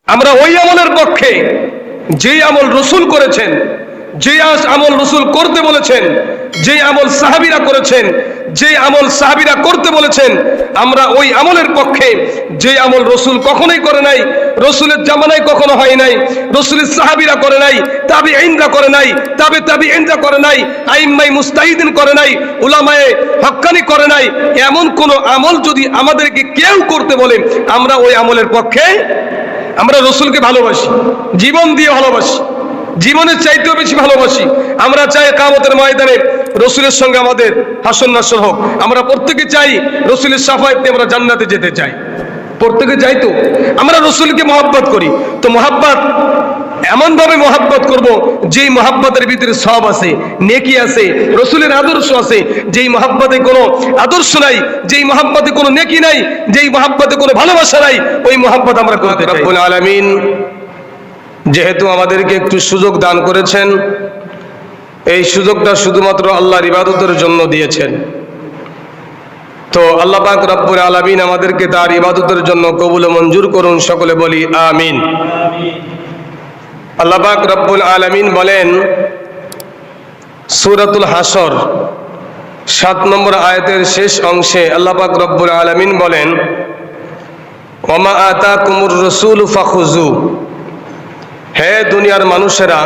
আমরা ওই আমলের পক্ষে যেই আমল রসুল করেছেন, যে আমল রসুল করতে বলেছেন, যে আমল সাহাবীরা করেছেন, যে আমল সাহাবীরা করতে বলেছেন, আমরা ওই আমলের পক্ষে। যে আমল রসুল কখনোই করে নাই, রসুলের জামানায় কখনো হয় নাই, রসুলের সাহাবীরা করে নাই, তাবিঈনরা করে নাই, তাবিঈনরা করে নাই, আইম্মায়ে মুজতাহিদিন করে নাই, উলামায়ে হক্কানি করে নাই, এমন কোন আমল যদি আমাদেরকে কেউ করতে বলে, আমরা ওই আমলের পক্ষে। আমরা রসুলকে ভালোবাসি, জীবন দিয়ে ভালোবাসি, জীবনের চাইতেও বেশি ভালোবাসি। আমরা চাই কিয়ামতের ময়দানে রসুলের সঙ্গে আমাদের হাসর নাসর হোক। আমরা প্রত্যেকে চাই রসুলের শাফায়াত নিয়ে আমরা জান্নাতে যেতে চাই, প্রত্যেকে চাই। তো আমরা রসুলকে মহব্বত করি, তো মহব্বত এমন ভাবে মহব্বত করব যেই মহব্বতের ভিতরে সব আছে, নেকি আছে, রসুলের আদর্শ আছে। যেই মহব্বতে কোনো আদর্শ নাই, যেই মহব্বতে কোনো নেকি নাই, যেই মহব্বতে কোনো ভালোবাসা নাই, ওই মহব্বত আমরা করতে চাই। রব্বুল আলামিন যেহেতু আমাদেরকে একটু সুযোগ দান করেছেন, এই সুযোগটা শুধুমাত্র আল্লাহর ইবাদতের জন্য দিয়েছেন। তো আল্লাহ পাক রব্বুল আলামিন আমাদেরকে তার ইবাদতের জন্য কবুল ও মঞ্জুর করুন, সকলে বলি আমিন। আল্লাহ পাক রব্বুল আলামিন বলেন সূরাতুল হাসর 7 নম্বর আয়াতের শেষ অংশে আল্লাহ পাক রব্বুল আলামিন বলেন, ওমা আতাকুমুর রাসূলু ফাখুযু। হে দুনিয়ার মানুষেরা,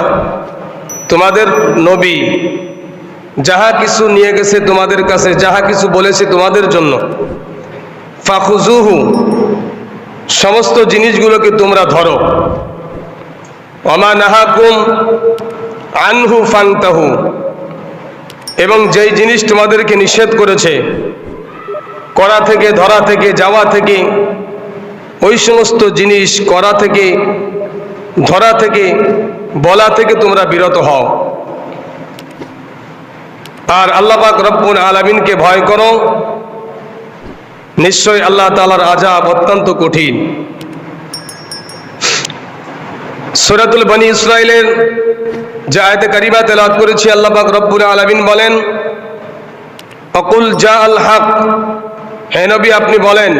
তোমাদের নবী যাহা কিছু নিয়ে গেছে তোমাদের কাছে, যাহা কিছু বলেছে তোমাদের জন্য, ফাখুযুহু, সমস্ত জিনিসগুলোকে তোমরা ধরো। ওমা নাহাকুম আনহু ফান্তাহু, এবং যেই জিনিস তোমাদেরকে নিষেধ করেছে করা থেকে, ধরা থেকে, যাওয়া থেকে, ওই সমস্ত জিনিস করা থেকে, ধরা থেকে, বলা থেকে তোমরা বিরত হও। আর আল্লাহ পাক রব্বুল আলামিনকে ভয় করো, নিশ্চয় আল্লাহ তাআলার আযাব অত্যন্ত কঠিন। সূরাতুল বনী ইসরাঈলের যে আয়াতে কারিমা তেলাওয়াত করেছি, আল্লাহ পাক রব্বুল আলামিন বলেন, অকুল জাআল হক। হে নবী, আপনি বলেন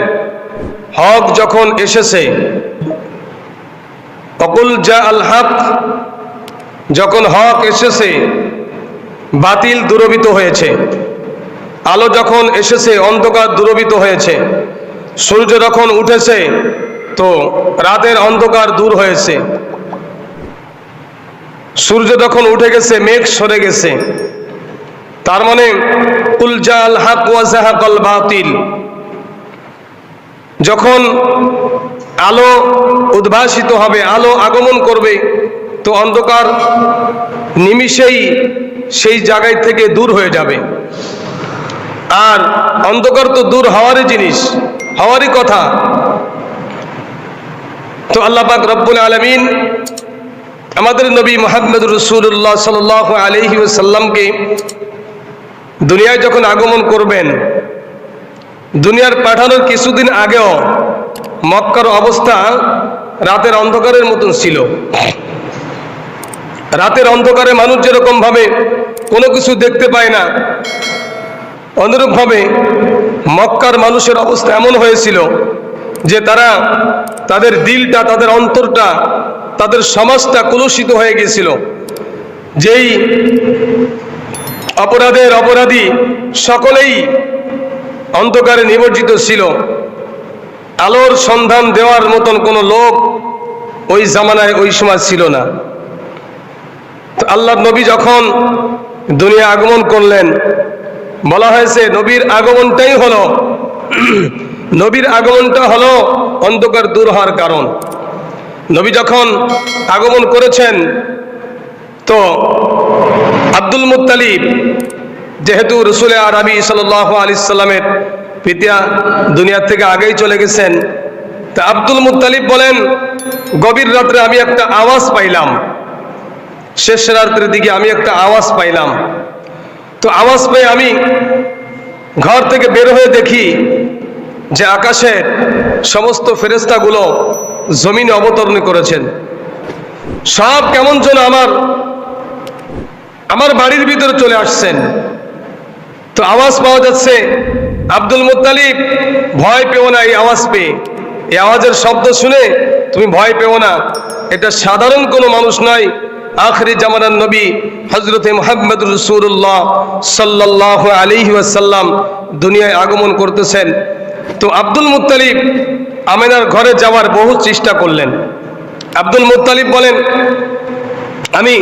হক যখন এসেছে, অকুল জাআল হক, যখন হক এসেছে বাতিল দূরীভূত হয়েছে, আলো যখন এসেছে অন্ধকার দূরীভূত হয়েছে, সূর্য যখন উঠেছে তো রাতের অন্ধকার দূর হয়েছে, সূর্য যখন উঠে গেছে মেঘ সরে গেছে। তার মানে কুল জাআল হক ওয়া যাহাকাল বাতিল, যখন আলো উদ্ভাসিত হবে, আলো আগমন করবে, তো অন্ধকার নিমিষেই সেই জায়গায় থেকে দূর হয়ে যাবে। আর অন্ধকার তো দূর হওয়ারই জিনিস, হওয়ারই কথা। তো আল্লাহ পাক রব্বুল আলামিন আমাদের নবী মুহাম্মদ রাসূলুল্লাহ সাল্লাল্লাহু আলাইহি ওয়াসাল্লামকে দুনিয়ায় যখন আগমন করবেন, দুনিয়ার পাঠানোর কিছুদিন আগেও মক্কার অবস্থা রাতের অন্ধকারের মতন ছিল। রাতের অন্ধকারে মানুষ যেরকম ভাবে কোনো কিছু দেখতে পায় না, অনুরূপ ভাবে মক্কার মানুষের অবস্থা এমন হয়েছিল যে তারা, তাদের দিলটা, তাদের অন্তরটা, তাদের সমাজটা কলুষিত হয়ে গিয়েছিল। যেই অপরাধের অপরাধী সকলেই অন্ধকারে নিমজ্জিত ছিল। আলোর সন্ধান দেওয়ার মতন কোনো লোক ওই জামানায়, ওই সময় ছিল না। তো আল্লাহর নবী যখন দুনিয়া আগমন করলেন, বলা হয়েছে নবীর আগমনটাই হলো, নবীর আগমনটা হলো অন্ধকার দূর হওয়ার কারণ। নবী যখন আগমন করেছেন তো আব্দুল মুত্তালিব, যেহেতু রাসূল আরবি সাল্লাল্লাহু আলাইহি সাল্লামের পিতা দুনিয়া থেকে আগেই চলে গেছেন, তা আব্দুল মুত্তালিব বলেন, গভীর রাত্রে আমি একটা আওয়াজ পাইলাম, শেষ রাত্রের দিকে আমি একটা আওয়াজ পাইলাম। তো আওয়াজ পেয়ে আমি ঘর থেকে বের হয়ে দেখি যে আকাশে সমস্ত ফেরেশতাগুলো জমিনে অবতরণ করেছেন। সব কেমন যেন আমার বাড়ির ভিতরে চলে আসছেন। তো আওয়াজ পাওয়া যাচ্ছে, আব্দুল মুত্তালিব ভয় পেও না এই আওয়াজ পেয়ে, এই আওয়াজের শব্দ শুনে তুমি ভয় পেও না, এটা সাধারণ কোনো মানুষ নয়, আখরি জামানার নবী হযরতে মুহাম্মদুর রাসূলুল্লাহ সাল্লাল্লাহু আলাইহি ওয়াসাল্লাম দুনিয়ায় আগমন করতেছেন। তো আব্দুল মুত্তালিব আমেনার ঘরে যাওয়ার বহু চেষ্টা করলেন। আব্দুল মুত্তালিব বলেন, আমি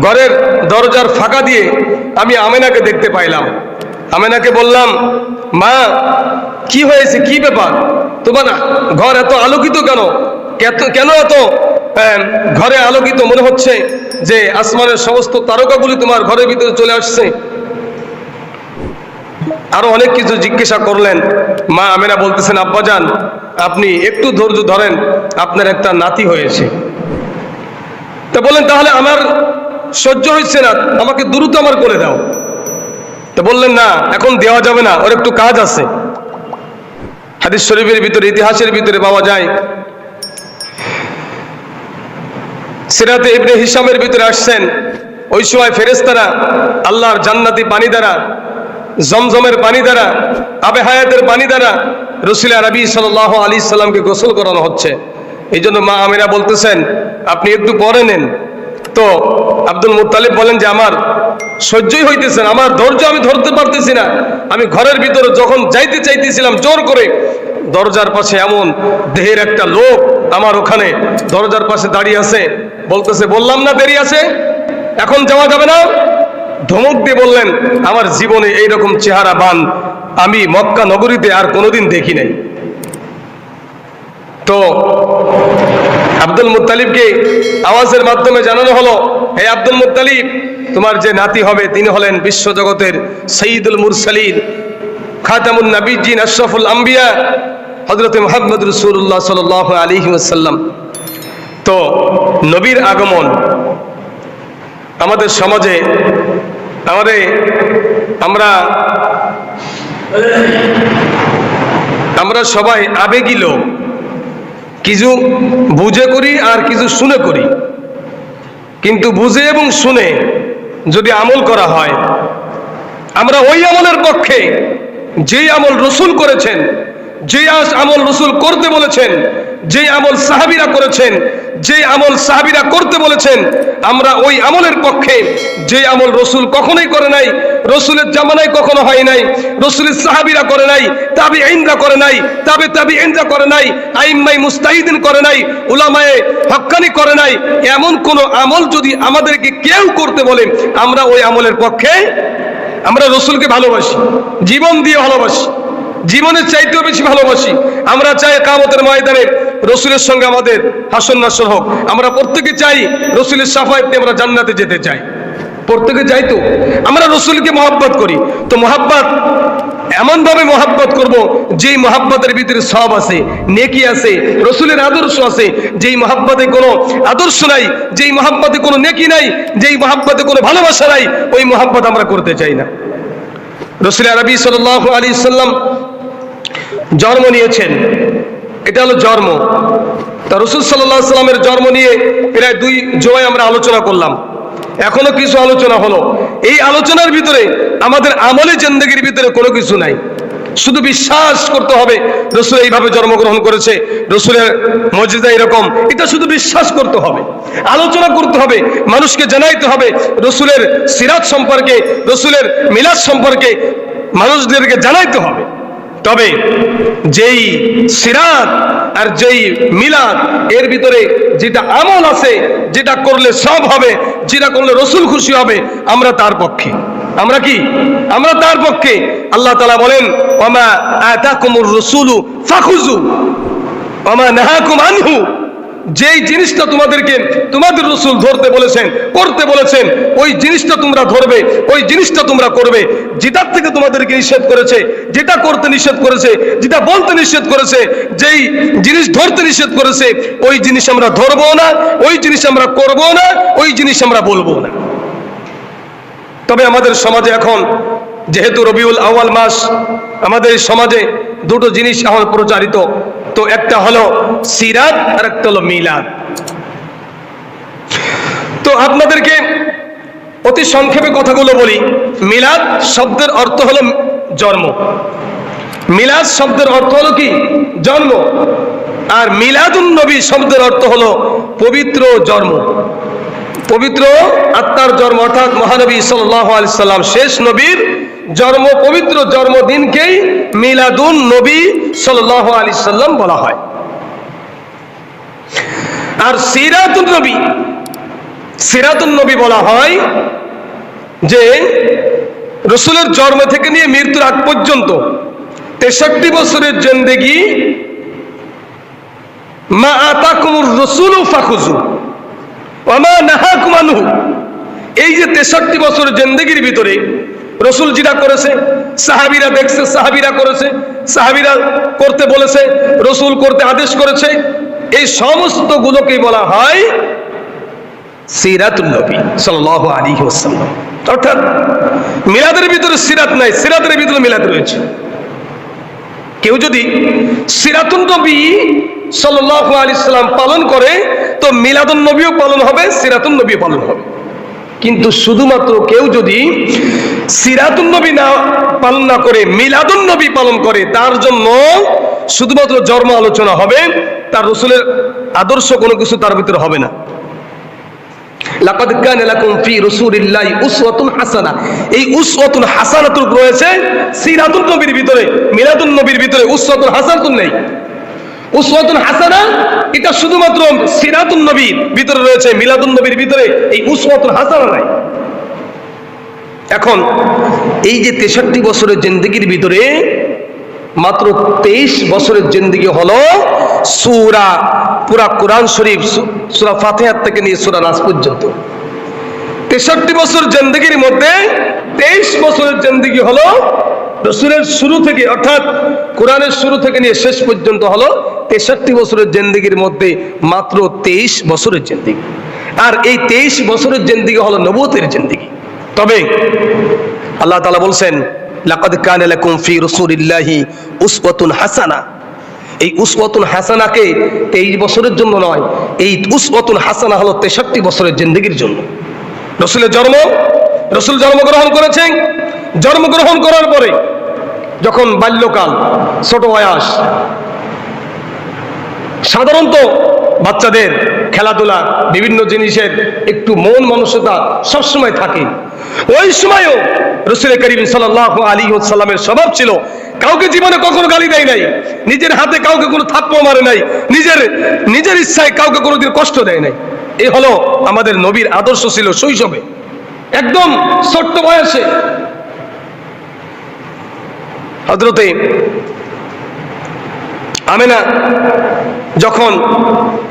ঘরের দরজার ফাঁকা দিয়ে আমি আমেনাকে দেখতে পাইলাম। আমেনাকে বললাম, মা কি হয়েছে, কি ব্যাপার, তোমার ঘর এত আলোকিত কেন, কেন এত ঘরে আলোকিত, মনে হচ্ছে যে আসমানের সমস্ত তারকাগুলি তোমার ঘরের ভিতরে চলে আসছে। আরো অনেক কিছু জিজ্ঞাসা করলেন। মা আমেনা বলতেছেন, আব্বাজান আপনি একটু ধৈর্য ধরেন, আপনার একটা নাতি হয়েছে। তা বললেন, তাহলে আমার সহ্য হচ্ছে না, আমাকে দ্রুত আমার করে দাও। তা বললেন, না এখন দেওয়া যাবে না, ওর একটু কাজ আছে। হাদিস শরীফের ভিতরে, ইতিহাসের ভিতরে পাওয়া যায়, সিরাতে ইবনে হিশামের ভিতরে আসছেন, ওই সময় ফেরেশতারা আল্লাহর জান্নাতি পানি দ্বারা, জমজমের পানি দ্বারা, আবে হায়াতের পানি দ্বারা রাসূল আরবি সাল্লাল্লাহু আলাইহি সাল্লামকে গোসল করানো হচ্ছে। এই জন্য মা আমেনা বলতেছেন, আপনি একটু পরে নেন। তো আব্দুল মুত্তালিব বলেন যে আমার সহ্যই হইতেছে না, আমার ধৈর্য আমি ধরতে পারতেছি না। আমি ঘরের ভিতরে যখন যাইতে চাইতেছিলাম জোর করে, দরজার পাশে এমন দেহের একটা লোক আমার ওখানে দরজার পাশে দাঁড়িয়ে আছে, বলতেছে, বললাম না দেরি আছে, এখন যাওয়া যাবে না। ধমক দিয়ে বললেন, আমার জীবনে এইরকম চেহারাবান আমি মক্কা নগরীতে আর কোনোদিন দেখি নাই। তো আব্দুল মুত্তালিবকে আওয়াজের মাধ্যমে জানানো হলো, হে আব্দুল মুত্তালিব, তোমার যে নাতি হবে তিনি হলেন বিশ্বজগতের সাইয়্যিদুল মুরসালিন, খাতামুন নবিয়্যিন, আশরাফুল আম্বিয়া, হযরতে মুহাম্মদ রাসূলুল্লাহ সাল্লাল্লাহু আলাইহি ওয়াসাল্লাম। তো নবীর আগমন আমাদের সমাজে, আমরা সবাই আবেগী লোক, কিছু বুঝে করি আর কিছু শুনে করি। কিন্তু বুঝে এবং শুনে যদি আমল করা হয়, আমরা ওই আমলের পক্ষে যেই আমল রাসূল করেছেন, যেই আমল রাসূল করতে বলেছেন, যেই আমল সাহাবীরা করেছেন, যেই আমল সাহাবীরা করতে বলেছেন, আমরা ওই আমলের পক্ষে। যে আমল রাসূল কখনোই করে নাই, রাসূলের জামানায় কখনো হয় নাই, রাসূলের সাহাবীরা করে নাই, তাবিঈনরা করে নাই, তাবিঈনরা করে নাই, আইম্মায়ে মুজতাহিদিন করে নাই, উলামায়ে হক্কানি করে নাই, এমন কোন আমল যদি আমাদেরকে কেউ করতে বলে, আমরা ওই আমলের পক্ষে। আমরা রাসূলকে ভালোবাসি, জীবন দিয়ে ভালোবাসি, জীবনের চাইতেও বেশি ভালোবাসি। আমরা চাই কিয়ামতের ময়দানে রাসূলের সঙ্গে আমাদের হাসর নাসর হোক। আমরা প্রত্যেকে চাই রাসূলের শাফায়াতে আমরা জান্নাতে যেতে চাই, প্রত্যেকে চাই। তো আমরা রাসূলকে মহব্বত করি, তো মহব্বত এমন ভাবে মহব্বত করব যেই মহব্বতের ভিতরে সওয়াব আছে, নেকি আছে, রাসূলের আদর্শ আছে। যেই মহব্বতে কোনো আদর্শ নাই, যেই মহব্বতে কোনো নেকি নাই, যেই মহব্বতে কোনো ভালোবাসা নাই, ওই মহব্বত আমরা করতে চাই না। রাসূল আরবি সাল্লাল্লাহু আলাইহি সাল্লাম জন্ম নিয়েছেন, এটা হলো জন্ম। তা রাসূল সাল্লাল্লাহু আলাইহি সাল্লামের জন্ম নিয়ে প্রায় 2 জমায় আমরা আলোচনা করলাম, এখনো কিছু আলোচনা হলো। এই আলোচনার ভিতরে আমাদের আমলে জিন্দেগির ভিতরে কোনো কিছু নাই, শুধু বিশ্বাস করতে হবে রাসূল এইভাবে জন্মগ্রহণ করেছে, রাসূলের মুজিজা এরকম, এটা শুধু বিশ্বাস করতে হবে, আলোচনা করতে হবে, মানুষকে জানাইতে হবে রাসূলের সিরাত সম্পর্কে, রাসূলের মিলাদ সম্পর্কে মানুষদেরকে জানাইতে হবে। তবে যেই সিরাত আর যেই মিলাদ এর ভিতরে যেটা আমল আছে, যেটা করলে সব হবে, যেটা করলে রাসূল খুশি হবে, আমরা তার পক্ষে। আমরা কি? আমরা তার পক্ষে। আল্লাহ তাআলা বলেন, ওয়ামা আতাকুমুর রাসূলু ফাখুযু ওয়ামা নাহাকুম আনহু, যেই জিনিসটা তোমাদেরকে তোমাদের রাসূল ধরতে বলেছেন, করতে বলেছেন, ওই জিনিসটা তোমরা ধরবে, ওই জিনিসটা তোমরা করবে। যেটার থেকে তোমাদেরকে নিষেধ করেছে, যেটা করতে নিষেধ করেছে, যেটা বলতে নিষেধ করেছে, যেই জিনিস ধরতে নিষেধ করেছে, ওই জিনিস আমরা ধরবো না, ওই জিনিস আমরা করবো না, ওই জিনিস আমরা বলবো না। তবে আমাদের সমাজে এখন যেহেতু রবিউল আউয়াল মাস, আমাদের সমাজে দুটো জিনিস এখন প্রচারিত। তো একটা হলো সিরাত আর একটা হলো মিলাদ। তো আপনাদেরকে অতি সংক্ষেপে কথাগুলো বলি। মিলাদ শব্দের অর্থ হলো জন্ম, মিলাদ শব্দের অর্থ হলো কি? জন্ম। আর মিলাদুন নবী শব্দের অর্থ হলো পবিত্র জন্ম, পবিত্র আত্মার জন্ম, অর্থাৎ মহানবী সাল্লাল্লাহু আলাইহি সাল্লাম শেষ নবীর জন্ম, পবিত্র জন্মদিনকেই মিলাদুন নবী সাল্লাল্লাহু আলাইহি সাল্লাম বলা হয়। আর সিরাতুন নবী, সিরাতুন নবী বলা হয় যে রসুলের জন্ম থেকে নিয়ে মৃত্যুর আগ পর্যন্ত 63 বছরের জিন্দেগি, মা আতাকুমুর রাসূলু ফাখুযু ওয়া মা নাহাকুম আনহু, এই যে 63 বছরের জিন্দেগির ভিতরে রসুল যেটা করেছে, সাহাবীরা দেখছে, সাহাবীরা করেছে, সাহাবীরা করতে বলেছে, রসুল করতে আদেশ করেছে, এই সমস্ত গুলোকেই বলা হয় সিরাতুন নবী সাল্লাল্লাহু আলাইহি ওয়াসাল্লাম। অর্থাৎ মিলাদের ভিতরে সিরাত নাই, সিরাতের ভিতরে মিলাদ রয়েছে। কেউ যদি সিরাতুন নবী সাল্লাল্লাহু আলাইহি সাল্লাম পালন করে তো মিলাদুন নবীও পালন হবে, সিরাতুন নবীও পালন হবে। কিন্তু শুধুমাত্র কেউ যদি সিরাতুন নবী না পালন না করে মিলাদুন নবী পালন করে, তার জন্য শুধুমাত্র জন্ম আলোচনা হবে, তার রাসূলের আদর্শ কোনো কিছু তার ভিতরে হবে না। লাকাদ কানা লাকুম ফি রাসূলিল্লাহি উসওয়াতুন হাসানাহ, এই উসওয়াতুন হাসানাতুল রয়েছে সিরাতুন নবীর ভিতরে, মিলাদুন নবীর ভিতরে উসওয়াতুন হাসানাতুন নেই। উসওয়াতুন হাসানাহ এটা শুধুমাত্র সিরাতুন নবীর ভিতরে রয়েছে, মিলাদুন নবীর ভিতরে এই উসওয়াতুন হাসানাহ নাই। এখন এই যে 63 বছরের জিন্দেগির ভিতরে মাত্র 23 বছরের জিন্দেগি হলো সূরা, পুরা কোরআন শরীফ সূরা ফাতিহা থেকে নিয়ে সূরা নাস পর্যন্ত 63 বছর জিন্দেগির মধ্যে 23 বছরের জিন্দেগি হলো রাসূলের শুরু থেকে, অর্থাৎ কোরআনের শুরু থেকে নিয়ে শেষ পর্যন্ত হলো 63 বছরের জিন্দেগির মধ্যে মাত্র 23 বছরের জিন্দেগি। আর এই 23 বছরের জিন্দেগি হলো নবুয়তের জিন্দেগি। তবে আল্লাহ তাআলা বলছেন লাকাদ কানা লাকুম ফি রাসূলিল্লাহি উসওয়াতুন হাসানাহ, এই উসওয়াতুন হাসানাকে 23 বছরের জন্য নয়, এই উসওয়াতুন হাসানাহ হলো 63 বছরের জিন্দেগির জন্য। রাসূলের জন্ম, রাসূল জন্মগ্রহণ করেছেন, জন্মগ্রহণ করার পরে যখন বাল্যকাল, ছোট বয়স, সাধারণত বাচ্চাদের খেলাধুলা, বিভিন্ন জিনিসের একটু মন মানসিকতা সবসময় থাকে। ওই সময়ও রাসূল করিম সাল্লাল্লাহু আলাইহি ওয়াসাল্লামের স্বভাব ছিল কাউকে জীবনে কখনো গালি দেয় নাই, নিজের হাতে কাউকে কোনো থাপ্পড় মারে নাই, নিজের ইচ্ছায় কাউকে কোনোদিন কষ্ট দেয় নাই। এই হলো আমাদের নবীর আদর্শ ছিল শৈশবে, একদম ছোট্ট বয়সে। হযরতে আমেনা যখন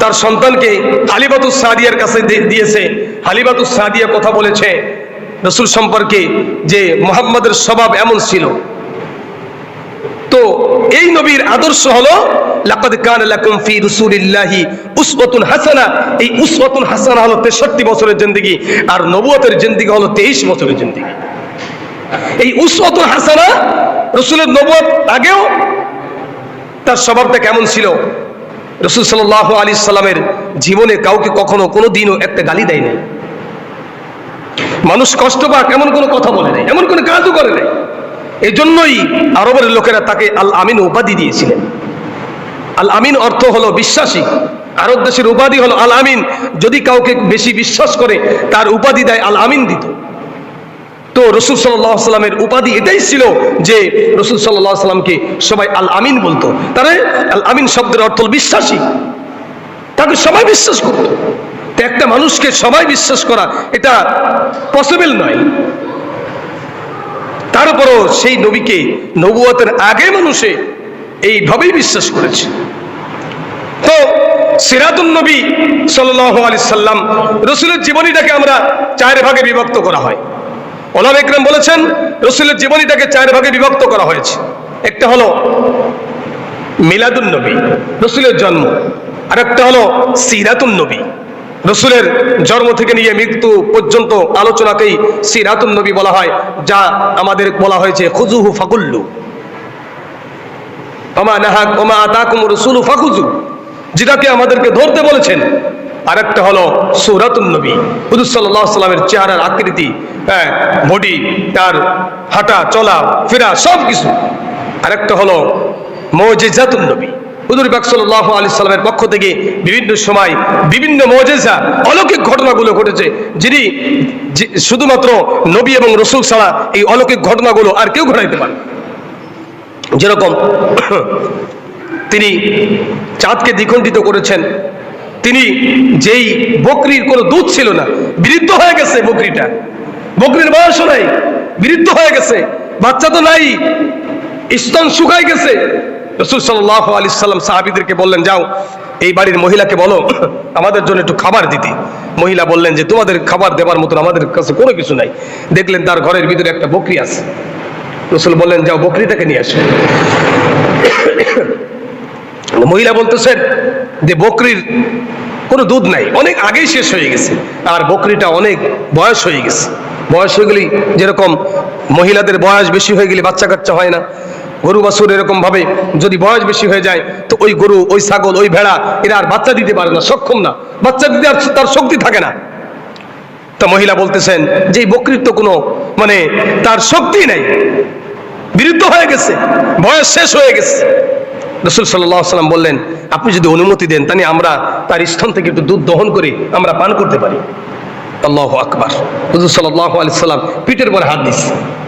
তার সন্তানকে হালিমাতুস সাদিয়ার কাছে দিয়েছে, হালিমাতুস সাদিয়া কথা বলেছে রাসূল সম্পর্কে যে মুহাম্মাদের স্বভাব এমন ছিল। তো এই নবীর আদর্শ হলো লাকাদ কানা লাকুম ফি রাসূলিল্লাহি উসওয়াতুন হাসানাহ, এই উসওয়াতুন হাসানাহ হলো 63 বছরের জিন্দেগি, আর নবুয়তের জিন্দেগি হলো 23 বছরের জিন্দেগি। এই উসওয়াতুন হাসানাহ রাসূলের নবুয়ত আগেও তার স্বভাবটা কেমন ছিল, রাসূল সাল্লাল্লাহু আলাইহি সাল্লামের জীবনে কাউকে কখনো কোনো দিনও একটা গালি দেয় নাই, মানুষ কষ্ট পাক এমন কোনো কথা বলে নাই, এমন কোনো কাজও করে নাই। এই জন্যই আরবের লোকেরা তাকে আল আমিন উপাধি দিয়েছিলেন। আল আমিন অর্থ হলো বিশ্বাসী, আরব দেশের উপাধি হলো আল আমিন। যদি কাউকে বেশি বিশ্বাস করে তার উপাধি দেয় আল আমিন দিত। তো রাসূল সাল্লাল্লাহু আলাইহি সাল্লামের উপাধি এটাই ছিল যে রাসূল সাল্লাল্লাহু আলাইহি সাল্লামকে সবাই আল আমিন বলতো। তাহলে আল আমিন শব্দের অর্থ হলো বিশ্বাসী, তাকে সবাই বিশ্বাস করত। তো একটা মানুষকে সবাই বিশ্বাস করা এটা পসিবল নয়। তারপরও সেই নবীকে নবুয়তের আগে মানুষে এইভাবেই বিশ্বাস করেছে। তো সিরাতুন নবী সাল্লাল্লাহু আলাইহি সাল্লাম, রাসূলের জীবনীটাকে আমরা 4 ভাগে বিভক্ত করা হয়। ওলামা ইকরাম বলেছেন রাসূলের জীবনীটাকে 4 ভাগে বিভক্ত করা হয়েছে। একটা হলো মিলাদুন নবী, রাসূলের জন্ম, আর একটা হলো সিরাতুন নবী, রাসূলের জন্ম থেকে নিয়ে মৃত্যু পর্যন্ত আলোচনাকেই সিরাতুন নবী বলা হয়, যা আমাদের বলা হয়েছে খুযুহু ফাকুল্লু ওমা আতাকুমুর রাসূলু ফাখুযু, যেটাকে আমাদেরকে ধরতে বলেছেন। আরেকটা হলো সূরাতুন নবী, হুজুর সাল্লাল্লাহু আলাইহি সাল্লামের চেহারার আকৃতি, বডি, তার হাঁটা চলা ফেরা সব কিছু। আরেকটা হলো মুজিজাতুন নবী, হুজুর পাক সাল্লাল্লাহু আলাইহি সাল্লামের পক্ষ থেকে বিভিন্ন সময় বিভিন্ন মুজিজা অলৌকিক ঘটনাগুলো ঘটেছে, যিনি শুধুমাত্র নবী এবং রাসূল ছাড়া এই অলৌকিক ঘটনাগুলো আর কেউ ঘটাইতে পারে। যেরকম তিনি চাঁদকে দ্বিখণ্ডিত করেছেন, তিনি যেই বকরির কোনো দুধ ছিল না, বৃদ্ধ হয়ে গেছে বকরিটা, বকরির বয়সও নাই, বৃদ্ধ হয়ে গেছে, বাচ্চা তো নাই, স্তন শুকায় গেছে। রাসূল সাল্লাল্লাহু আলাইহি সাল্লাম সাহাবীদেরকে বললেন, যাও এই বাড়ির মহিলাকে বলো আমাদের জন্য একটু খাবার দিতে। মহিলা বললেন যে তোমাদের খাবার দেবার মতন আমাদের কাছে কোনো কিছু নাই। দেখলেন তার ঘরের ভিতরে একটা বকরি আছে। রাসূল বললেন, যাও বকরিটাকে নিয়ে আসো। মহিলা বলতেছেন যে বকরির কোনো দুধ নাই, অনেক আগেই শেষ হয়ে গেছে, আর বকরিটা অনেক বয়স হয়ে গেছে। বয়স হয়ে গেলেই যেরকম মহিলাদের বয়স বেশি হয়ে গেলে বাচ্চা কাচ্চা হয় না, গরু বাছুর এরকম ভাবে যদি বয়স বেশি হয়ে যায় তো ওই গরু, ওই ছাগল, ওই ভেড়া এরা আর বাচ্চা দিতে পারে না, সক্ষম না, বাচ্চা দিতে আর তার শক্তি থাকে না। তা মহিলা বলতেছেন যে এই বকরির তো কোনো মানে তার শক্তি নাই, বিরুদ্ধ হয়ে গেছে, বয়স শেষ হয়ে গেছে। রাসূল সাল্লাল্লাহু আলাইহি সাল্লাম বললেন, আপনি যদি অনুমতি দেন তাহলে আমরা তার স্তন থেকে একটু দুধ দহন করে আমরা পান করতে পারি। আল্লাহু আকবার। হুজুর সাল্লাল্লাহু আলাইহি সাল্লাম পিঠের পরে হাত দিছে।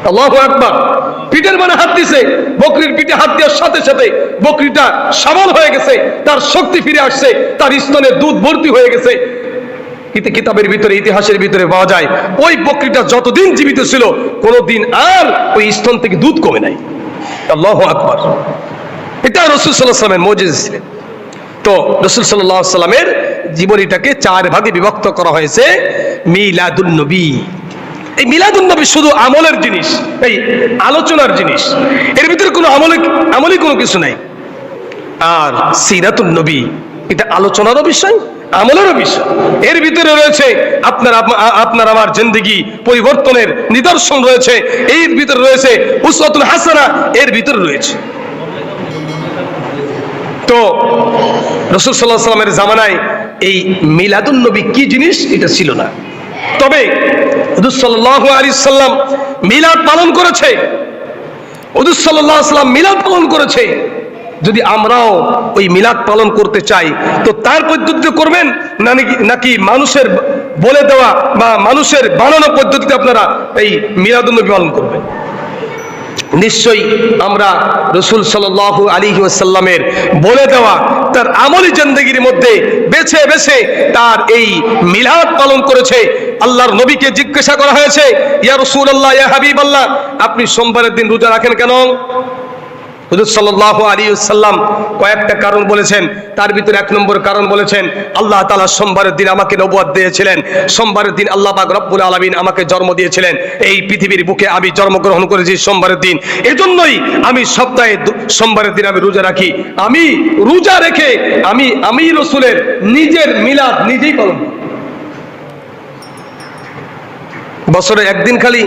আল্লাহু আকবার। পিঠের পরে হাত দিছে, বকরির পিঠে হাত দেওয়ার সাথে সাথে বকরিটা সবল হয়ে গেছে, তার শক্তি ফিরে আসছে, তার স্তনে দুধ ভর্তি হয়ে গেছে। কিতাবের ভিতরে, ইতিহাসের ভিতরে পাওয়া যায় ওই বকরিটা যতদিন জীবিত ছিল কোনোদিন আর ওই স্তন থেকে দুধ কমে নাই। আল্লাহু আকবার। এটা রাসূল সাল্লাল্লাহু আলাইহি সাল্লামের মুজিজা ছিলেন। তো রাসূল সাল্লাল্লাহু আলাইহি সাল্লামের জীবনীটাকে 4 ভাগে বিভক্ত করা হয়েছে। মিলাদুন নবী, এই মিলাদুন নবী শুধু আমলের জিনিস, এই আলোচনার জিনিস, এর ভিতরে কোনো আমলি কোনো কিছু নাই। আর সিরাতুন নবী, এটা আলোচনারও বিষয়, আমলেরও বিষয়। এর ভিতরে রয়েছে আপনার আমার জিন্দেগি পরিবর্তনের নিদর্শন রয়েছে, এর ভিতরে রয়েছে উসওয়াতুল হাসানা, এর ভিতরে রয়েছে। তো রাসূল সাল্লাল্লাহু আলাইহি সাল্লামের জামানায় এই মিলাদুন নবী কি জিনিস এটা ছিল না, তবে হুজুর সাল্লাল্লাহু আলাইহি সাল্লাম মিলাদ পালন করেছে। হুজুর সাল্লাল্লাহু আলাইহি সাল্লাম মিলাদ পালন করেছে। যদি আমরাও ওই মিলাদ পালন করতে চাই তো তার পদ্ধতিতে করবেন নাকি মানুষের বলে দেওয়া বা মানুষের বানানো পদ্ধতিতে আপনারা এই মিলাদুন নবী পালন করবেন? নিশ্চয়ই আমরা রাসূল সাল্লাল্লাহু আলাইহি ওয়াসাল্লামের বলে দেওয়া তার আমলি জিন্দেগির মধ্যে বেছে বেছে তার এই মিলাদ পালন করেছে। আল্লাহর নবীকে জিজ্ঞাসা করা হয়েছে, ইয়া রাসূলুল্লাহ, ইয়া হাবিবাল্লাহ, আপনি সোমবারের দিন রোজা রাখেন কেন? হুজুর সাল্লাল্লাহু আলাইহি ওয়াসাল্লাম কয়েকটা কারণ বলেছেন, তার ভিতরে 1 নম্বর কারণ বলেছেন, আল্লাহ তাআলা সোমবারের দিন আমাকে নবুয়ত দিয়েছিলেন, সোমবারের দিন আল্লাহ পাক রব্বুল আলামিন আমাকে জন্ম দিয়েছিলেন, এই পৃথিবীর বুকে আমি জন্মগ্রহণ করেছি সোমবারের দিন, এজন্যই আমি সপ্তাহে সোমবারের দিন আমি রোজা রাখি। আমি রোজা রেখে আমি রাসূলের নিজের মিলাদ নিজেই পালন করি। বছরে একদিন খালি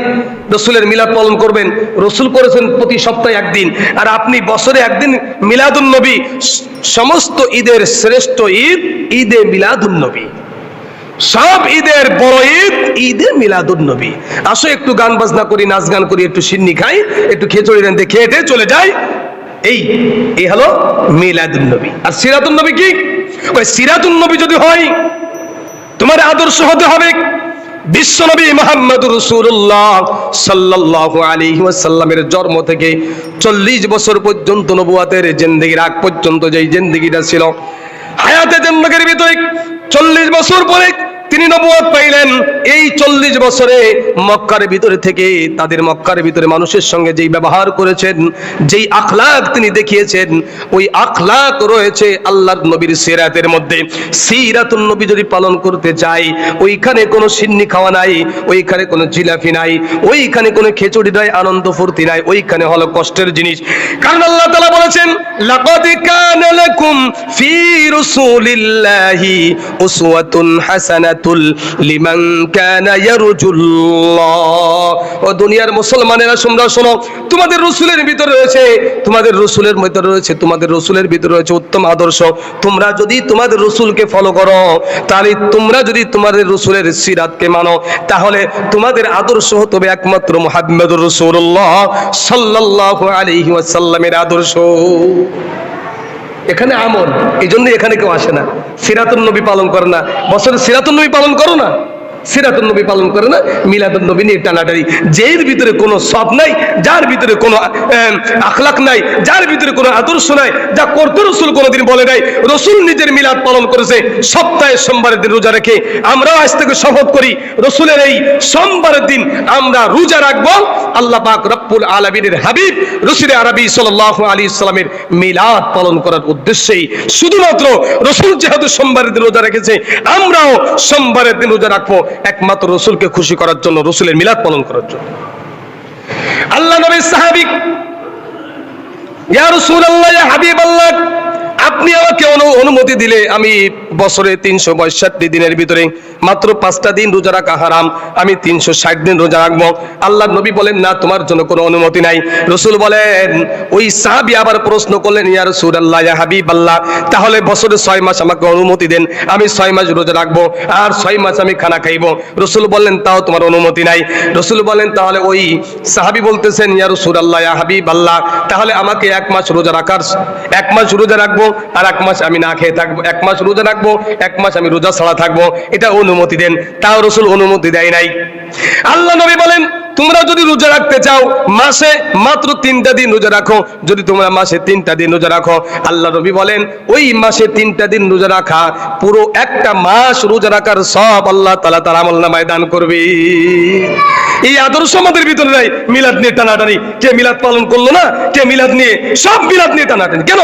রাসূলের মিলাদ পালন করবেন, রাসূল করেছেন প্রতি সপ্তাহে একদিন, আর আপনি বছরে একদিন মিলাদুন নবী। সমস্ত ঈদের শ্রেষ্ঠ ঈদ ঈদে মিলাদুন নবী, সব ঈদের বড় ঈদ ঈদে মিলাদুন নবী। আসো একটু গান বাজনা করি, নাচ গান করি, একটু সিন্নি খাই, একটু খিচুড়ি রাঁধে খেয়ে চলে যাই, এই হলো মিলাদুন নবী। আর সিরাতুন নবী কি? ওই সিরাতুন নবী যদি হয় তোমার আদর্শ হতে হবে বিশ্বনবী মুহাম্মদুর রাসূলুল্লাহ সাল্লাল্লাহু আলাইহি ওয়াসাল্লামের জন্ম থেকে 40 বছর পর্যন্ত নবুয়তের জিন্দেগির আগ পর্যন্ত যেই জিন্দেগিটা ছিল, হায়াতে জিন্দেগির ভিতরে 40 বছর পরে তিনি নবুয়ত পাইলেন। এই 40 বছরে মক্কার ভিতরে থেকে তাদের মক্কার ভিতরে মানুষের সঙ্গে যেই ব্যবহার করেছেন, যেই আখলাক তিনি দেখিয়েছেন, ওই আখলাক রয়েছে আল্লাহর নবীর সিরাতের মধ্যে। সিরাতুন নবী যদি পালন করতে চাই, ওইখানে কোনো সিন্নি খাওয়া নাই, ওইখানে কোনো জিলাপি নাই, ওইখানে কোনো খিচুড়ি নাই, আনন্দ ফুর্তি নাই, ওইখানে হলো কষ্টের জিনিস। কারণ আল্লাহ তাআলা বলেছেন, লাকাদ কানা লাকুম ফি রাসূলিল্লাহি উসওয়াতুন হাসানাতুন লিমান কানা ইয়ারজুল্লাহ। ও দুনিয়ার মুসলমানেরা তোমরা শোনো, তোমাদের রাসূলের ভিতরে রয়েছে, তোমাদের রাসূলের ভিতরে রয়েছে, তোমাদের রাসূলের ভিতরে রয়েছে উত্তম আদর্শ। তোমরা যদি তোমাদের রাসূলকে ফলো করো, তাহলে তোমরা যদি তোমাদের রাসূলের সিরাতকে মানো, তাহলে তোমাদের আদর্শ হবে একমাত্র মুহাম্মদুর রাসূলুল্লাহ সাল্লাল্লাহু আলাইহি ওয়াসাল্লামের আদর্শ। এখানে আমল, এই জন্য এখানে কেউ আসে না। সিরাতুন নবী পালন করে না, বছরে সিরাতুন নবী পালন করো না, সিরাতুন নবী পালন করে না, মিলাদুন নবী নিয়ে টানাটানি। যের ভিতরে কোনো সব নাই, যার ভিতরে কোনো আখলাক নাই, যার ভিতরে কোনো আদর্শ নাই, যা করতে রসুল কোনোদিন বলে নাই। রসুল নিজের মিলাদ পালন করেছে সপ্তাহে সোমবারের দিন রোজা রেখে। আমরাও আজ থেকে শপথ করি রসুলের এই সোমবারের দিন আমরা রোজা রাখবো। আল্লাহ পাক রব্বুল আলামিনের হাবিব রসুল আরবি সাল্লাল্লাহু আলাইহি সাল্লামের মিলাদ পালন করার উদ্দেশ্যেই, শুধুমাত্র রসুল যেহেতু সোমবারের দিন রোজা রেখেছে, আমরাও সোমবারের দিন রোজা রাখবো একমাত্র রসুলকে খুশি করার জন্য, রসুলের মিলাদ পালন করার জন্য। আল্লাহ নবীর সাহাবী, ইয়া রাসূলুল্লাহ, ইয়া হাবিবাল্লাহ, আপনি আমাকে অনুমতি দিলে আমি বছরে 362 দিনের ভিতরে মাত্র 5টা দিন রোজা রাখা হারাম, আমি 360 দিন রোজা রাখবো। আল্লাহর নবী বলেন, না, তোমার জন্য কোনো অনুমতি নাই। রসুল বলেন, ওই সাহাবী আবার প্রশ্ন করলেন, ইয়া রাসূলুল্লাহ, ইয়া হাবিবাল্লাহ, তাহলে বছরে 6 মাস আমাকে অনুমতি দেন, আমি 6 মাস রোজা রাখবো আর 6 মাস আমি খানা খাইবো। রসুল বললেন, তাও তোমার অনুমতি নাই। রসুল বলেন, তাহলে ওই সাহাবী বলতেছেন, ইয়া রাসূলুল্লাহ, ইয়া হাবিবাল্লাহ, তাহলে আমাকে 1 মাস রোজা রাখার, 1 মাস রোজা রাখবো আর 1 মাস আমি না খেয়ে থাকবো, 1 মাস রোজা রাখবো, 1 মাস আমি রোজা ছাড়া থাকবো, এটা অনুমতি দেন। তাও রসুল অনুমতি দেয় নাই। আল্লাহ নবী বলেন, তোমরা যদি রোজা রাখতে চাও মাসে মাত্র 3টা দিন রোজা রাখো। যদি তোমরা মাসে 3টা দিন রোজা রাখো, আল্লাহ নবী বলেন, ওই মাসে 3টা দিন রোজা রাখা পুরো একটা মাস রোজা রাখার সব আল্লাহ তাআলা তার আমলনামায় দান করবে। এই আদর্শ আমাদের ভিতরে নাই। মিলাদ নিয়ে টানাটানি, কে মিলাদ পালন করলো না, কে মিলাদ নিয়ে, সব মিলাদ নিয়ে টানাটানি। কেন?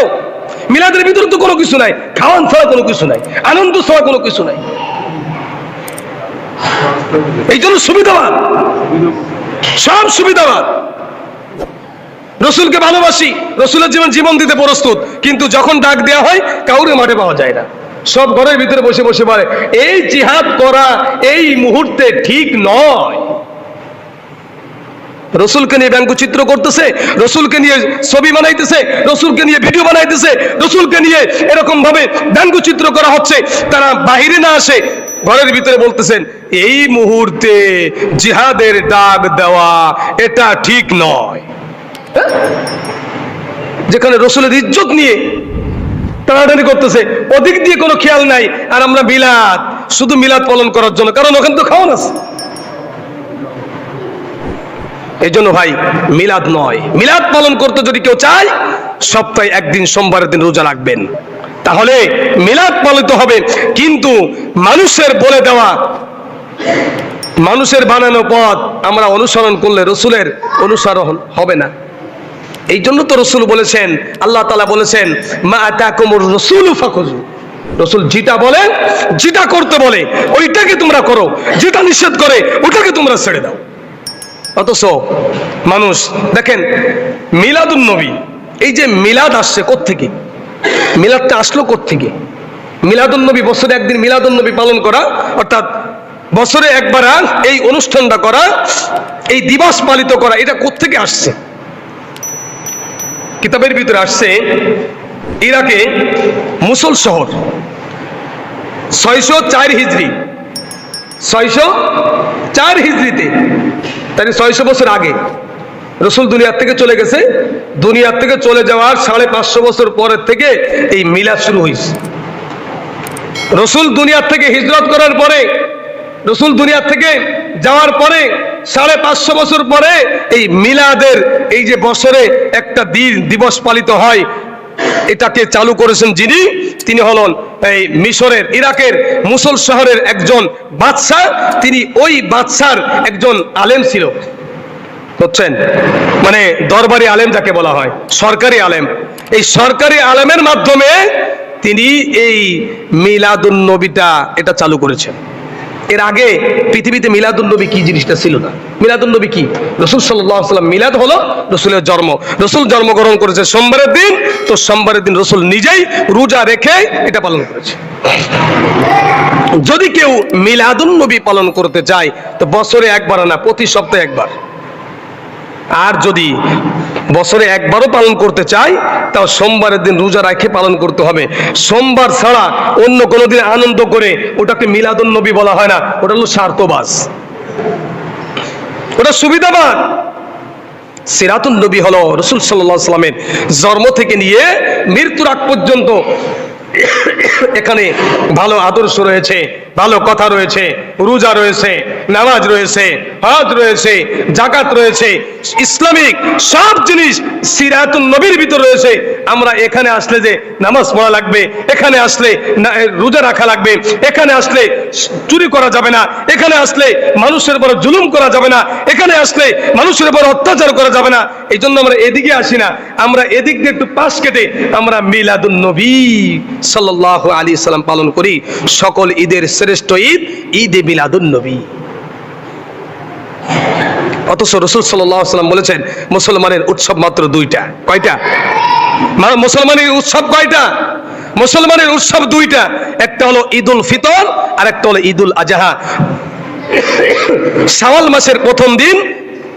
মিলাদের ভিতরে তো কোনো কিছু নাই, খাওয়ান ছাড়া কোনো কিছু নাই, আনন্দ ছাড়া কোনো কিছু নাই। এই জন্য সুবিধাবাদ, সব সুবিধাবাদ। রসুলকে ভালোবাসি, রসুলের জীবন দিতে প্রস্তুত, কিন্তু যখন ডাক দেওয়া হয় কাউরে মাঠে পাওয়া যায় না। সব ঘরের ভিতরে বসে বসে বলে এই জিহাদ করা এই মুহূর্তে ঠিক নয়। রসুলকে নিয়ে ব্যঙ্গচিত্র করতেছে, রসুলকে নিয়ে ছবি বানাইতেছে, রসুলকে নিয়ে ভিডিও বানাইতেছে, রসুলকে নিয়ে এরকম ভাবে ব্যঙ্গচিত্র করা হচ্ছে। তারা বাহিরে না আসে, ঘরের ভিতরে বলতেছেন এই মুহূর্তে জিহাদের ডাক দেওয়া এটা ঠিক নয়। যেখানে রসুলের ইজ্জত নিয়ে টানাটানি করতেছে, ওদিক দিয়ে কোনো খেয়াল নাই। আর আমরা মিলাদ, শুধু মিলাদ পালন করার জন্য, কারণ ওখানে তো খাওয়ান আছে। এই জন্য ভাই, মিলাদ নয়, মিলাদ পালন করতে যদি কেউ চায় সপ্তাহে 1 দিন সোমবারের দিন রোজা রাখবেন, তাহলে মিলাদ পালিত হবে। কিন্তু মানুষের বলে দেওয়া, মানুষের বানানো পথ আমরা অনুসরণ করলে রসুলের অনুসরণ হবে না। এই জন্য তো রসুল বলেছেন, আল্লাহ তাআলা বলেছেন, মা আতাকুমুর রাসূলু ফাখুযু। রসুল যেটা বলে, যেটা করতে বলে ওইটাকে তোমরা করো, যেটা নিষেধ করে ওটাকে তোমরা ছেড়ে দাও। অথচ মানুষ দেখেন, মিলাদুন নবী, এই যে মিলাদ আসছে কোত্থেকে, মিলাদটা আসলো কোত্থেকে? মিলাদুন নবী, বছরে 1 দিন মিলাদুন নবী পালন করা, অর্থাৎ বছরে একবার এই অনুষ্ঠানটা করা, এই দিবস পালিত করা, এটা কোত্থেকে আসছে? কিতাবের ভিতরে আসছে, ইরাকে মুসল শহর 604 হিজরি, 604 হিজরিতে, তাই 600 বছর আগে রসুল দুনিয়ার থেকে চলে গেছে। দুনিয়ার থেকে চলে যাওয়ার 550 বছর পরের থেকে এই মিলাদ শুরু হয়েছে। রসুল দুনিয়ার থেকে হিজরত করার পরে, রসুল দুনিয়ার থেকে যাওয়ার পরে 550 বছর পরে এই মিলাদের, এই যে বছরে একটা দিবস পালিত হয়, এটাকে চালু করেছেন যিনি, তিনি হলেন এই মিশরের, ইরাকের মুসল শহরের একজন বাদশা। তিনি ওই বাদশার একজন আলেম ছিল, বুঝছেন, মানে দরবারি আলেম যাকে বলা হয়, সরকারি আলেম। এই সরকারি আলেমের মাধ্যমে তিনি এই মিলাদুন নবীটা এটা চালু করেছেন। এর আগে পৃথিবীতে মিলাদুন নবী কি জিনিসটা ছিল না। মিলাদুন নবী কি? রাসূল সাল্লাল্লাহু আলাইহি ওয়াসাল্লাম, মিলাদ হলো রাসূলের জন্ম। রাসূল জন্মগ্রহণ করেছে সোমবারের দিন, তো সোমবারের দিন রাসূল নিজেই রোজা রেখে এটা পালন করেছে। যদি কেউ মিলাদুন নবী পালন করতে চায় তো বছরে একবার না, প্রতি সপ্তাহে একবার। আর যদি বছরে একবারও পালন করতে চাই তাও সোমবারের দিন রোজা রেখে পালন করতে হবে। সোমবার ছাড়া অন্য কোনো দিন আনন্দ করে ওটাকে মিলাদুন নবী বলা হয় না, ওটা হলো স্বার্থবাজ, ওটা সুবিধাবাদ। সিরাতুন নবী হলো রাসূল সাল্লাল্লাহু আলাইহি সাল্লামের জন্ম থেকে নিয়ে মৃত্যুর আগ পর্যন্ত এখানে ভালো আদর্শ রয়েছে, ভালো কথা রয়েছে, রোজা রয়েছে, নামাজ রয়েছে, হজ রয়েছে, যাকাত রয়েছে, ইসলামিক সব জিনিস সিরাতুন নবীর ভিতর রয়েছে। আমরা এখানে আসলে যে নামাজ পড়া লাগবে, এখানে আসলে রোজা রাখা লাগবে, এখানে আসলে চুরি করা যাবে না, এখানে আসলে মানুষের উপর জুলুম করা যাবে না, এখানে আসলে মানুষের উপর অত্যাচার করা যাবে না, এই জন্য আমরা এদিকে আসি না। আমরা এদিক দিয়ে একটু পাশ কেটে আমরা মিলাদুন নবী সাল্লাল্লাহু আলাইহি সাল্লাম পালন করি। সকল ঈদের শ্রেষ্ঠ ঈদ ঈদে মিলাদুন নবী। অথচ রাসূল সাল্লাল্লাহু আলাইহি সাল্লাম বলেছেন মুসলমানের উৎসব মাত্র দুইটা। কয়টা? মুসলমানের উৎসব কয়টা? মুসলমানের উৎসব দুইটা, একটা হলো ঈদুল ফিতর আর একটা হলো ঈদুল আজহা। শাওয়াল মাসের প্রথম দিন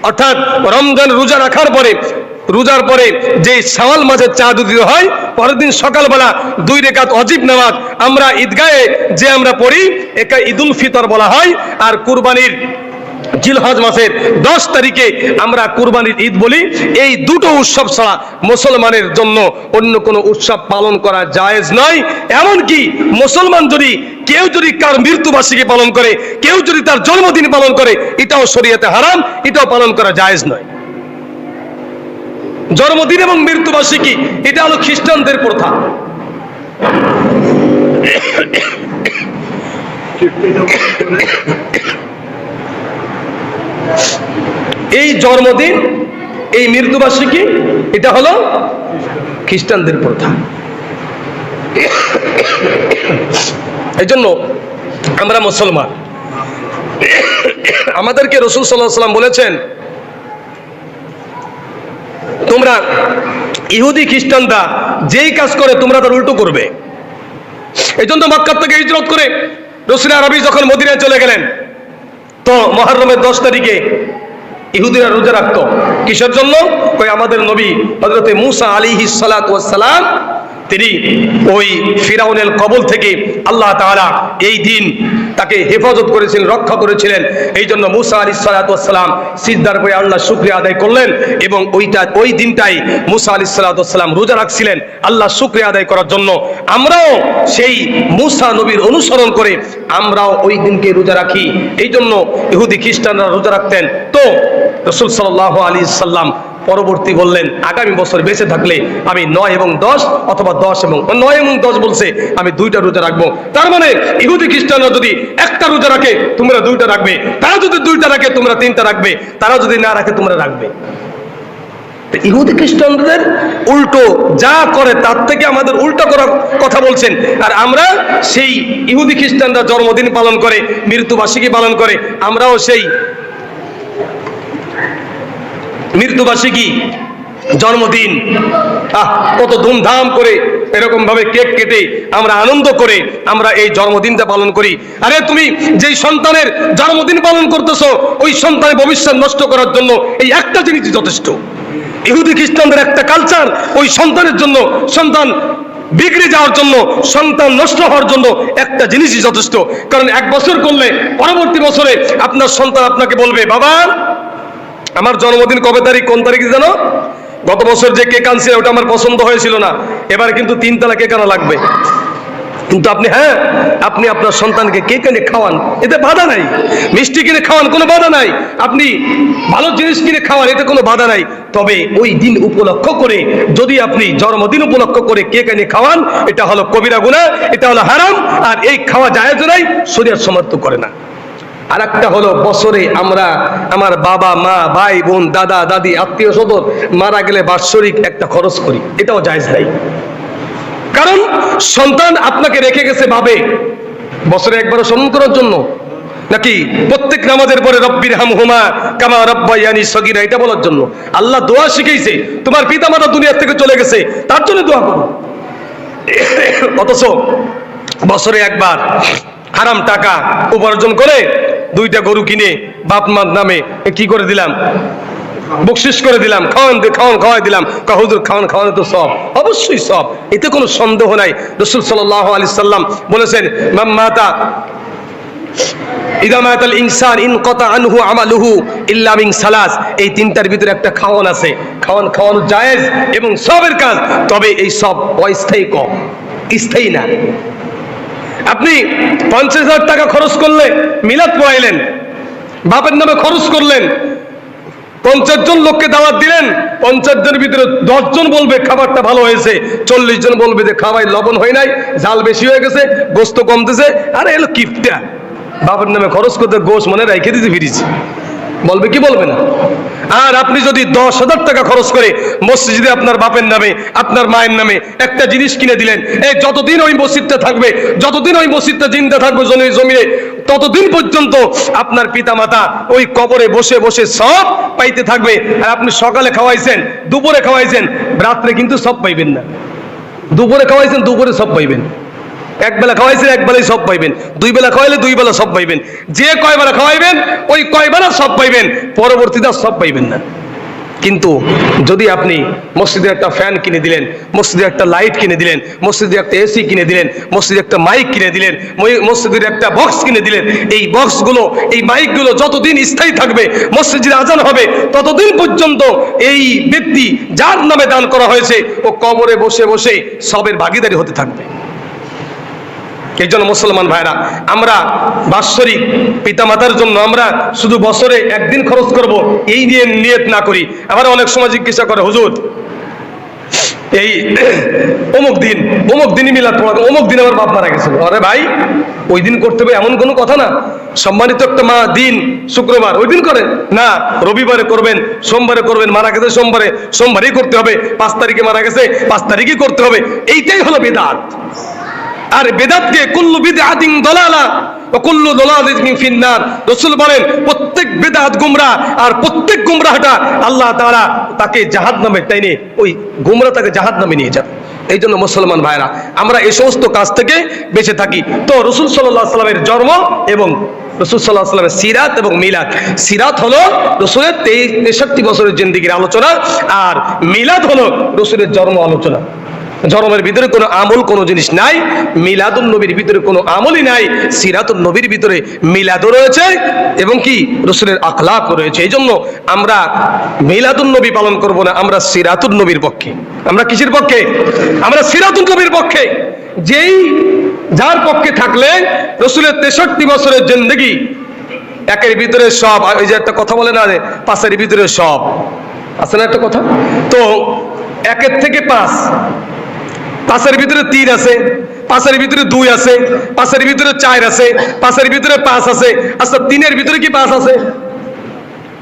অর্থাৎ রমজান রোজা রাখার পরে, রোজার পরে যে শাওয়াল মাসের চাঁদ উদিত হয়, পরের দিন সকালবেলা 2 রাকাত ওয়াজিব নামাজ আমরা ঈদগাহে যে আমরা পড়ি, একে ঈদুল ফিতর বলা হয়। আর কুরবানির জিলহজ মাসের 10 তারিখে আমরা কুরবানির ঈদ বলি। এই দুটো উৎসব ছাড়া মুসলমানের জন্য অন্য কোনো উৎসব পালন করা জায়েজ নয়। এমনকি মুসলমান যদি কেউ যদি কার মৃত্যুবার্ষিকী পালন করে, কেউ যদি তার জন্মদিন পালন করে, এটাও শরীয়তে হারাম, এটাও পালন করা জায়েজ নয়। জন্মদিন এবং মৃত্যুবার্ষিকী এটা হলো খ্রিস্টানদের প্রথা। এই জন্মদিন, এই মৃত্যুবার্ষিকী এটা হলো খ্রিস্টানদের প্রথা। এই জন্য আমরা মুসলমান, আমাদেরকে রাসূল সাল্লাল্লাহু আলাইহি সাল্লাম বলেছেন তোমরা ইহুদি খ্রিস্টানরা যেই কাজ করে তোমরা তার উল্টো করবে। এই জন্য মক্কা থেকে হিজরত করে রাসূল আরবি যখন মদিনায় চলে গেলেন, তো মুহররমের 10 তারিখে ইহুদিরা রোজা রাখতো। কিসের জন্য? কই আমাদের নবী হযরতে মূসা আলাইহিস সালাতু ওয়াস সালাম তিনি ওই ফিরাউনের কবল থেকে আল্লাহ তাআলা এই দিন তাকে হেফাজত করেছিলেন, রক্ষা করেছিলেন। এই জন্য মূসা আলাইহিস সালাতু ওয়াস সালাম সিজদার করে আল্লাহর শুকরিয়া আদায় করলেন এবং ওই দিনটাই মূসা আলাইহিস সালাতু ওয়াস সালাম রোজা রাখছিলেন আল্লাহর শুকরিয়া আদায় করার জন্য। আমরাও সেই মূসা নবীর অনুসরণ করে আমরাও ওই দিনকে রোজা রাখি। এই জন্য ইহুদি খ্রিস্টানরা রোজা রাখতেন। তো রাসূল সাল্লাল্লাহু আলাইহি সাল্লাম পরবর্তী বললেন আগামী বছর বেঁচে থাকলে আমি 9 এবং 10 অথবা 10 এবং 9 এবং 10 বলছে আমি 2টা রোজা রাখবো। তার মানে ইহুদি খ্রিস্টানরা যদি একটা রোজা রাখে তোমরা 2টা রাখবে, তারা যদি 2টা রাখে তোমরা 3টা রাখবে, তারা যদি না রাখে তোমরা রাখবে। ইহুদি খ্রিস্টানদের উল্টো যা করে তার থেকে আমাদের উল্টো করার কথা বলছেন। আর আমরা সেই ইহুদি খ্রিস্টানরা জন্মদিন পালন করে, মৃত্যুবার্ষিকী পালন করে, আমরাও সেই মৃত্যুবার্ষিকী জন্মদিন কত ধুমধাম করে এরকম ভাবে কেক কেটে আমরা আনন্দ করে আমরা এই জন্মদিনটা পালন করি। আরে তুমি যেই সন্তানের জন্মদিন পালন করতেছো ওই সন্তানের ভবিষ্যৎ নষ্ট করার জন্য এই একটা জিনিসই যথেষ্ট। ইহুদি খ্রিস্টানদের একটা কালচার, ওই সন্তানের জন্য, সন্তান বিগড়ে যাওয়ার জন্য, সন্তান নষ্ট হওয়ার জন্য একটা জিনিসই যথেষ্ট। কারণ 1 বছর করলে পরবর্তী বছরে আপনার সন্তান আপনাকে বলবে বাবা আমার জন্মদিন কবে তারিখ, কোন তারিখে জানো? গত বছর যে কেক আনছে ওটা আমার পছন্দ হয়েছিল না, এবার কিন্তু 3 তলা কেক আনা লাগবে। কিন্তু আপনি আপনার সন্তানকে কেক এনে খাওয়ান, এতে বাধা নাই। মিষ্টি কিনে খাওয়ান, কোনো বাধা নাই। আপনি ভালো জিনিস কিনে খাওয়ান, এতে কোনো বাধা নাই। তবে ওই দিন উপলক্ষ করে যদি আপনি জন্মদিন উপলক্ষ করে কেক এনে খাওয়ান, এটা হলো কবিরা গুনাহ, এটা হলো হারাম। আর এই খাওয়া জায়েজ নাই, শরীয়ত সমর্থন করে না। আর একটা হলো বছরে আমরা আমার বাবা মা ভাই বোন দাদা দাদি আত্মীয় স্বজন মারা গেলে বাৎসরিক একটা খরচ করি, এটাও জায়েজ নাই। কারণ সন্তান আপনাকে রেখে গেছে ভাবে বছরে একবার স্মরণ করার জন্য, নাকি প্রত্যেক নামাজের পরে রব্বির হামহুমা কামা রাব্বায়ানি সগীরা এটা বলার জন্য? আল্লাহ দোয়া শিখাইছে, তোমার পিতামাতা দুনিয়া থেকে চলে গেছে তার জন্য দোয়া করো। অথচ বছরে একবার হারাম টাকা উপার্জন করে 2টা গরু কিনে বাপ মার নামে কি করে দিলাম, বকশিশ করে দিলাম, খাওয়াই দিলাম। হুজুর খাওয়ানো তো সব, অবশ্যই সব, এতে কোনো সন্দেহ নাই। রাসূল সাল্লাল্লাহু আলাইহি সাল্লাম বলেছেন মান মাতা ইযা মাতাল ইনসান ইনকাতা আনহু আমালুহু ইল্লা মিন সালাস। এই তিনটার ভিতরে একটা খাওয়ান আছে, খাওয়ানো জায়েজ এবং সবের কাজ, তবে এই সব অস্থায়ী, কম স্থায়ী না। আপনি 50,000 টাকা খরচ করলে মিলাদ পড়াইলেন, বাপের নামে খরচ করলেন, 50 জন লোককে দাওয়াত দিলেন, 50 জনের ভিতরে 10 জন বলবে খাবারটা ভালো হয়েছে, 40 জন বলবে যে খাবারে লবণ হয় নাই, ঝাল বেশি হয়ে গেছে, গোস্ত কমতেছে, আরে এলো কিপটা, বাপের নামে খরচ করতে গোশ মনে রেখে দিতে ফিরেছি, বলবে কি বলবে না? আর আপনি যদি 10,000 টাকা খরচ করে মসজিদে আপনার বাপের নামে আপনার মায়ের নামে একটা জিনিস কিনে দিলেন, এই যতদিন ওই মসজিদটা থাকবে, যতদিন ওই মসজিদটা জিন্দা থাকবে জমিনে, ততদিন পর্যন্ত আপনার পিতামাতা ওই কবরে বসে বসে সব পাইতে থাকবে। আর আপনি সকালে খাওয়াইছেন, দুপুরে খাওয়াইছেন, রাত্রে কিন্তু সব পাইবেন না। দুপুরে খাওয়াইছেন, দুপুরে সব পাইবেন, এক বেলা খাওয়াইছেন, এক বেলায় সব পাইবেন, 2 বেলা খাওয়াইলে 2 বেলা সব পাইবেন, যে কয় বেলা খাওয়াইবেন ওই কয় বেলা সব পাইবেন, পরবর্তীতে সব পাইবেন না। কিন্তু যদি আপনি মসজিদে একটা ফ্যান কিনে দিলেন, মসজিদে একটা লাইট কিনে দিলেন, মসজিদে একটা এসি কিনে দিলেন, মসজিদে একটা মাইক কিনে দিলেন, মসজিদের একটা বক্স কিনে দিলেন, এই বক্সগুলো এই মাইকগুলো যতদিন স্থায়ী থাকবে, মসজিদে আজান হবে, ততদিন পর্যন্ত এই ব্যক্তি যার নামে দান করা হয়েছে ও কবরে বসে বসে সবের ভাগীদারি হতে থাকবে। এই জন্য মুসলমান ভাইরা, আমরা বাৎসরিক পিতামাতার জন্য আমরা শুধু বছরে একদিন খরচ করব এই নিয়ে নিয়ত না করি। আবার অনেক সময় জিজ্ঞাসা করে, হুজুর এই অমুক দিনই মিলাদ পড়া, অমুক দিন আমার বাপ মারা গেছে। আরে ভাই, ওই দিন করতে হবে এমন কোনো কথা না। সম্মানিত একটা মা দিন শুক্রবার, ওই দিন করেন না, রবিবারে করবেন, সোমবারে করবেন, মারা গেছে সোমবারই করতে হবে, 5 তারিখে মারা গেছে 5 তারিখই করতে হবে, এইটাই হলো বিদআত। আর বেদাতকে কুল্লু বিদআতিন দালালা ওয়া কুল্লু দালালাতিন ফিন্নার। রাসূল বলেন প্রত্যেক বেদাত গুমরাহ, আর প্রত্যেক গুমরাহটা আল্লাহ তাআলা তাকে জাহান্নামে টেনে, ওই গুমরাহ তাকে জাহান্নামে নিয়ে যাবে। এই জন্য মুসলমান ভাইরা, আমরা এই সমস্ত কাজ থেকে বেঁচে থাকি। তো রাসূল সাল্লাল্লাহু আলাইহি ওয়াসাল্লামের জন্ম এবং রাসূল সাল্লাল্লাহু আলাইহি ওয়াসাল্লামের সিরাত এবং মিলাদ। সিরাত হলো রাসূলের 63 বছরের জিন্দেগির আলোচনা, আর মিলাদ হলো রাসূলের জন্ম আলোচনা। জন্মের ভিতরে কোনো আমল, কোনো জিনিস নাই, মিলাদুন নবীর ভিতরে কোনো আমলই নাই, সিরাতুন নবীর ভিতরে মিলাদও রয়েছে এবং কি রাসূলের আখলাকও রয়েছে। এই জন্য আমরা মিলাদুন নবী পালন করব না, আমরা সিরাতুন নবীর পক্ষে। আমরা কিসের পক্ষে? আমরা সিরাতুন নবীর পক্ষে। যার পক্ষে থাকলে রাসূলের 63 বছরের জিন্দেগি একের ভিতরে সব, ওই যে একটা কথা বলে না, 5-এর ভিতরে সব আছে না একটা কথা, তো 1-এর থেকে 5, 5-এর ভিতরে 3 আছে, 5-এর ভিতরে 2 আছে, 5-এর ভিতরে 4 আছে, 5-এর ভিতরে 5 আছে। আচ্ছা, 3-এর ভিতরে কি 5 আছে?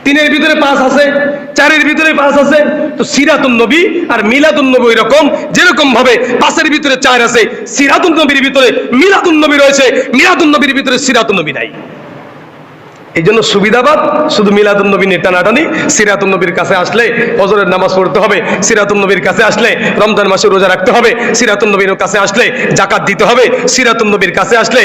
3-এর ভিতরে 5 আছে, 4-এর ভিতরে 5 আছে। তো সিরাতুন নবী আর মিলাদুন নবী এরকম, যেরকম ভাবে 5-এর ভিতরে 4 আছে, সিরাতুন নবীর ভিতরে মিলাদুন নবী রয়েছে, মিলাদুন নবীর ভিতরে সিরাতুন নবী নাই। এই জন্য সুবিধাবাদ শুধু মিলাদুন নবী নিয়ে টানাটানি। সিরাতুন নবীর কাছে আসলে ফজরের নামাজ পড়তে হবে, সিরাতুন নবীর কাছে আসলে রমজান মাসে রোজা রাখতে হবে, সিরাতুন নবীর কাছে আসলে যাকাত দিতে হবে, সিরাতুন নবীর কাছে আসলে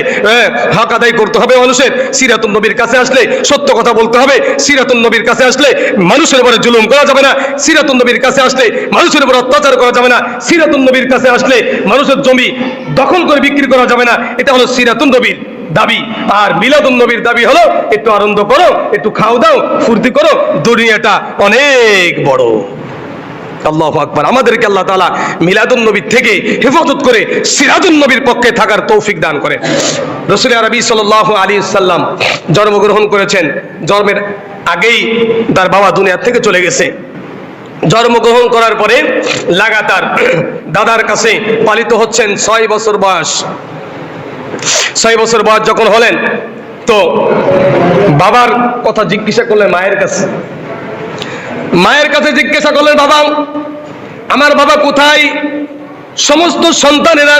হক আদায় করতে হবে মানুষের, সিরাতুন নবীর কাছে আসলে সত্য কথা বলতে হবে, সিরাতুন নবীর কাছে আসলে মানুষের উপরে জুলুম করা যাবে না, সিরাতুন নবীর কাছে আসলে মানুষের উপর অত্যাচার করা যাবে না, সিরাতুন নবীর কাছে আসলে মানুষের জমি দখল করে বিক্রি করা যাবে না। এটা হলো সিরাতুন নবীর দাবি। আর মিলাদুন নবীর দাবি হলো একটু আনন্দ করো, একটু খাও দাও, ফুর্তি করো, দুনিয়াটা অনেক বড়। আল্লাহু আকবার। আমাদেরকে আল্লাহ তাআলা মিলাদুন নবীর থেকে হেফাজত করে সিরাতুন নবীর পক্ষে থাকার তৌফিক দান করেন। রাসূল আরবি সাল্লাল্লাহু আলাইহি ওয়াসাল্লাম জন্মগ্রহণ করেছেন, জন্মের আগেই তার বাবা দুনিয়া থেকে চলে গেছে। জন্মগ্রহণ করার পরে লাগাতার দাদার কাছে পালিত হচ্ছেন 6 বছর বয়স। 6 বছর বয়স যখন হলেন, তো বাবার কথা জিজ্ঞাসা করলেন মায়ের কাছে। মায়ের কাছে জিজ্ঞাসা করলেন, বাবা, আমার বাবা কোথায়? সমস্ত সন্তানেরা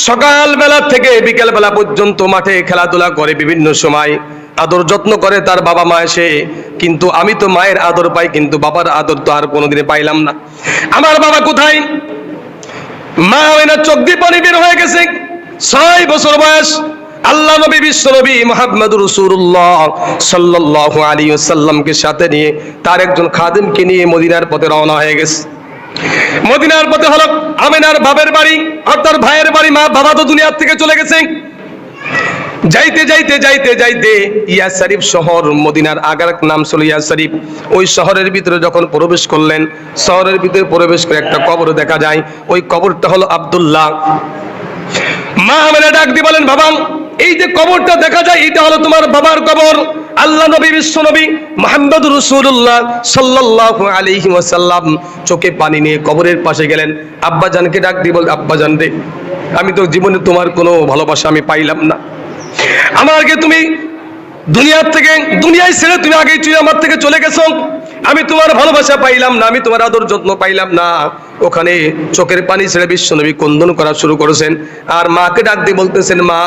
সকালবেলা থেকে বিকেল বেলা পর্যন্ত মাঠে খেলাধুলা করে, বিভিন্ন সময় আদর যত্ন করে তার বাবা মা এসে, কিন্তু আমি তো মায়ের আদর পাই, কিন্তু বাবার আদর তো আর কোনোদিনে পাইলাম না। আমার বাবা কোথায়? মা ওনার চোখ দিয়ে পানি বের হয়ে গেছে। 6 বছর বয়স, আল্লাহ নবী বিশ্ব নবী মুহাম্মদুর রাসূলুল্লাহ সাল্লাল্লাহু আলাইহি ওয়াসাল্লামকে সাথে নিয়ে তার একজন খাদেমকে নিয়ে মদিনার পথে রওনা হয়ে গেছে। মদিনার পথে হলো আমিনার বাবার বাড়ি, অর্থাৎ ভাইয়ের বাড়ি। বাবা তো দুনিয়া থেকে চলে গেছে। যাইতে যাইতে যাইতে যাইতে ইয়াসরিফ শহর, মদিনার আগার নাম ছিল ইয়াসরিফ। ওই শহরের ভিতরে যখন প্রবেশ করলেন, শহরের ভিতরে প্রবেশ করে একটা কবর দেখা যায়। ওই কবরটা হলো আব্দুল্লাহ। মা আমেনা ডাক দিয়ে বলেন, বাবা, এই যে কবরটা দেখা যায় এটা হলো তোমার বাবার কবর। আল্লাহ নবী, বিশ্ব নবী মুহাম্মদুর রাসূলুল্লাহ সাল্লাল্লাহু আলাইহি ওয়াসাল্লাম চোখে পানি নিয়ে কবরের পাশে গেলেন। আব্বা জানকে ডাক দিয়ে বল, আব্বা জান রে, আমি তো জীবনে তোমার কোনো ভালোবাসা আমি পাইলাম না। আমাকে তুমি দুনিয়ায় ছেড়ে তুমি আগেই তুই আমার থেকে চলে গেছো। আমি তোমার ভালোবাসা পাইলাম না, আমি তোমার আদর যত্ন পাইলাম না। ওখানে চোখের পানি ছেড়ে বিশ্বনবী ক্রন্দন করা শুরু করেছেন। আর মাকে ডাক দিয়ে বলতেছেন, মা,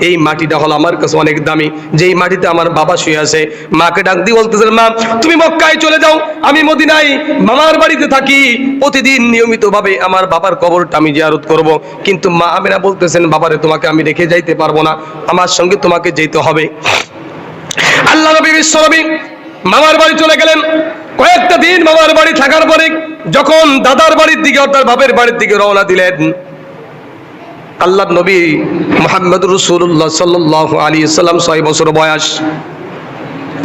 এই মাটিটা হলো আমার কাছে অনেক দামি, যেই মাটিতে আমার বাবা শুয়ে আছে। মাকে ডাক দিয়ে বলতেছেন, মা, তুমি মক্কায় চলে যাও, আমি মদিনায় মামার বাড়িতে থাকি, প্রতিদিন নিয়মিতভাবে আমার বাবার কবরটা আমি জিয়ারত করব। কিন্তু মা আমেনা বলতেছেন, বাবারে, তোমাকে আমি রেখে যাইতে পারবো না, আমার সঙ্গে তোমাকে যেতে হবে। আল্লাহ নবী, বিশ্ব নবী মামার বাড়ি চলে গেলেন। কয়েকটা দিন মামার বাড়ি থাকার পরে যখন দাদার বাড়ির দিকে অর্থাৎ বাপের বাড়ির দিকে রওনা দিলেন, আল্লাহ নবী মুহাম্মদুর রাসূলুল্লাহ সাল্লাল্লাহু আলাইহি ওয়াসাল্লাম 6 বছর বয়স।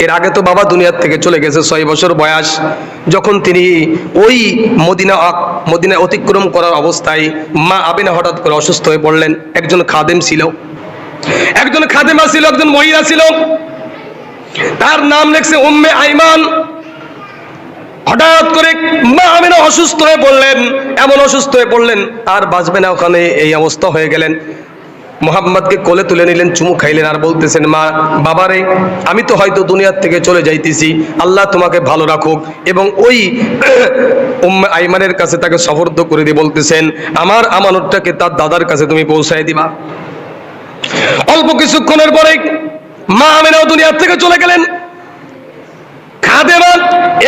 এর আগে তো বাবা দুনিয়ার থেকে চলে গেছে 6 বছর বয়স। যখন তিনি ওই মদিনা অতিক্রম করার অবস্থায় মা আমেনা হঠাৎ করে অসুস্থ হয়ে পড়লেন। একজন খাদেম ছিল, একজন খাদেমা ছিল, একজন মহিলা ছিল, তার নাম লেখছে উম্মে আইমান। হঠাৎ করে মা আমেনা অসুস্থ হয়ে পড়লেন, এমন অসুস্থ হয়ে পড়লেন আর বাঁচবে না, ওখানে এই অবস্থা হয়ে গেলেন। মুহাম্মদকে কোলে তুলে নিলেন, চুমু খাইলেন আর বলতেছেন, মা, বাবারে, আমি তো হয়তো দুনিয়ার থেকে চলে যাইতেছি, আল্লাহ তোমাকে ভালো রাখুক। এবং ওই উম্মে আইমানের কাছে তাকে সফর্দ করে দিয়ে বলতেছেন, আমার আমানতটাকে তার দাদার কাছে তুমি পৌঁছায় দিবা। অল্প কিছুক্ষণের পরে মা আমেনাও দুনিয়ার থেকে চলে গেলেন। খাদেমা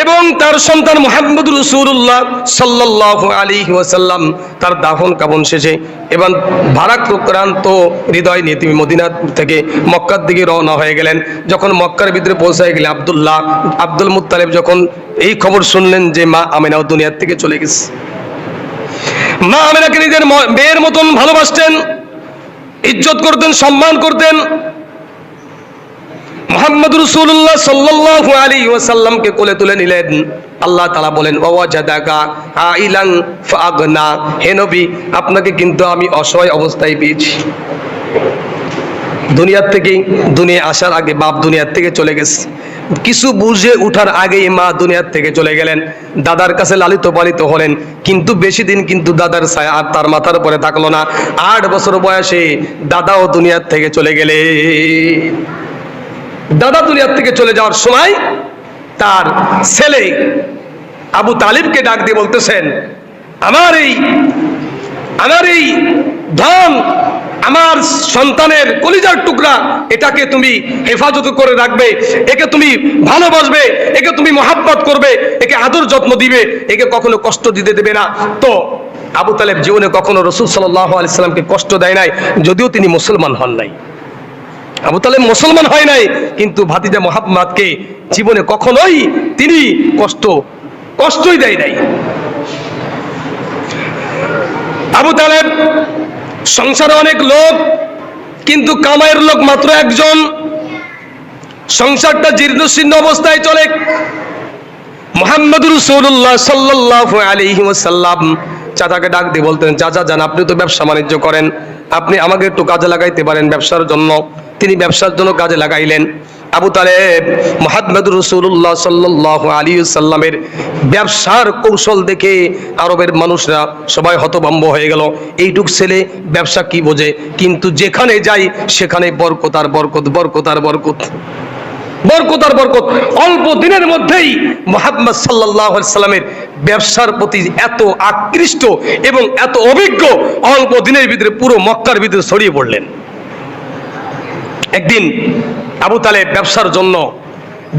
এবং তার সন্তান মুহাম্মদুর রাসূলুল্লাহ সাল্লাল্লাহু আলাইহি ওয়াসাল্লাম তার দাফন কাফন শেষে এবং ভারাক্রান্ত হৃদয় নিয়ে তিনি মদিনা থেকে মক্কার দিকে রওনা হয়ে গেলেন। যখন মক্কার ভিতরে পৌঁছায় গেলে আব্দুল মুত্তালিব যখন এই খবর শুনলেন যে মা আমেনাও দুনিয়ার থেকে চলে গেছে, মা আমেনাকে নিজের মেয়ের মতন ভালোবাসতেন, ইজ্জত করতেন, সম্মান করতেন। মুহাম্মদুর রাসূলুল্লাহ সাল্লাল্লাহু আলাইহি ওয়াসাল্লামকে কোলে তুলে নিলেন। আল্লাহ তাআলা বলেন, ওয়াজাদাকা আইলান ফাগনা, হে নবী, আপনাকে কিন্তু আমি অসহায় অবস্থায় পেয়েছি। দুনিয়া আসার আগে বাপ দুনিয়ার থেকে চলে গেছে, কিছু বুঝে উঠার আগেই মা দুনিয়ার থেকে চলে গেলেন। দাদার কাছে লালিত পালিত হলেন, কিন্তু বেশি দিন কিন্তু দাদার ছায়া আর তার মাথার উপরে থাকলো না। 8 বছর বয়সে দাদাও দুনিয়ার থেকে চলে গেলে। দাদা দুনিয়ার থেকে চলে যাওয়ার সময় তার ছেলে আবু তালিবকে ডাক দিয়ে বলতেছেন, আমার এই ধন, আমার সন্তানের কলিজার টুকরা, এটাকে তুমি হেফাজত করে রাখবে, একে তুমি ভালোবাসবে, একে তুমি মহাব্বত করবে, একে আদর যত্ন দিবে, একে কখনো কষ্ট দিতে দেবে না। তো আবু তালেব জীবনে কখনো রাসূল সাল্লাল্লাহু আলাইহি সাল্লামকে কষ্ট দেয় নাই, যদিও তিনি মুসলমান হন নাই। আবু তালেব মুসলমান হয় নাই, কিন্তু ভাতিজা মুহাম্মদকে জীবনে কখনোই তিনি কষ্টই দেয় নাই। আবু তালেব সংসারে অনেক লোক, কিন্তু কামাইয়ের লোক মাত্র একজন। সংসারটা জীর্ণশীর্ণ অবস্থায় চলে। মুহাম্মদুর রাসূলুল্লাহ সাল্লাল্লাহু আলাইহি ওয়াসাল্লাম চাচাকে ডাক দিয়ে বলতেন, চাচা যান, আপনি তো ব্যবসা বাণিজ্য করেন, আপনি আমাকে একটু কাজে লাগাইতে পারেন ব্যবসার জন্য। তিনি ব্যবসার জন্য কাজে লাগাইলেন। আবু তালেব মুহাম্মদুর রাসূলুল্লাহ সাল্লাল্লাহু আলাইহি ওয়াসাল্লামের ব্যবসার কৌশল দেখে আরবের মানুষরা সবাই হতভম্ব হয়ে গেল। এইটুক ছেলে ব্যবসা কি বোঝে, কিন্তু যেখানে যাই সেখানে বরকত আর বরকত, বরকত আর বরকত, বরকত আর বরকত। অল্প দিনের মধ্যেই মুহাম্মদ সাল্লাল্লাহু আলাইহি সাল্লামের ব্যবসার প্রতি এত আকৃষ্ট এবং এত অভিজ্ঞ, অল্প দিনের ভিতরে পুরো মক্কার ভিতরে ছড়িয়ে পড়লেন। একদিন আবু তালেব ব্যবসার জন্য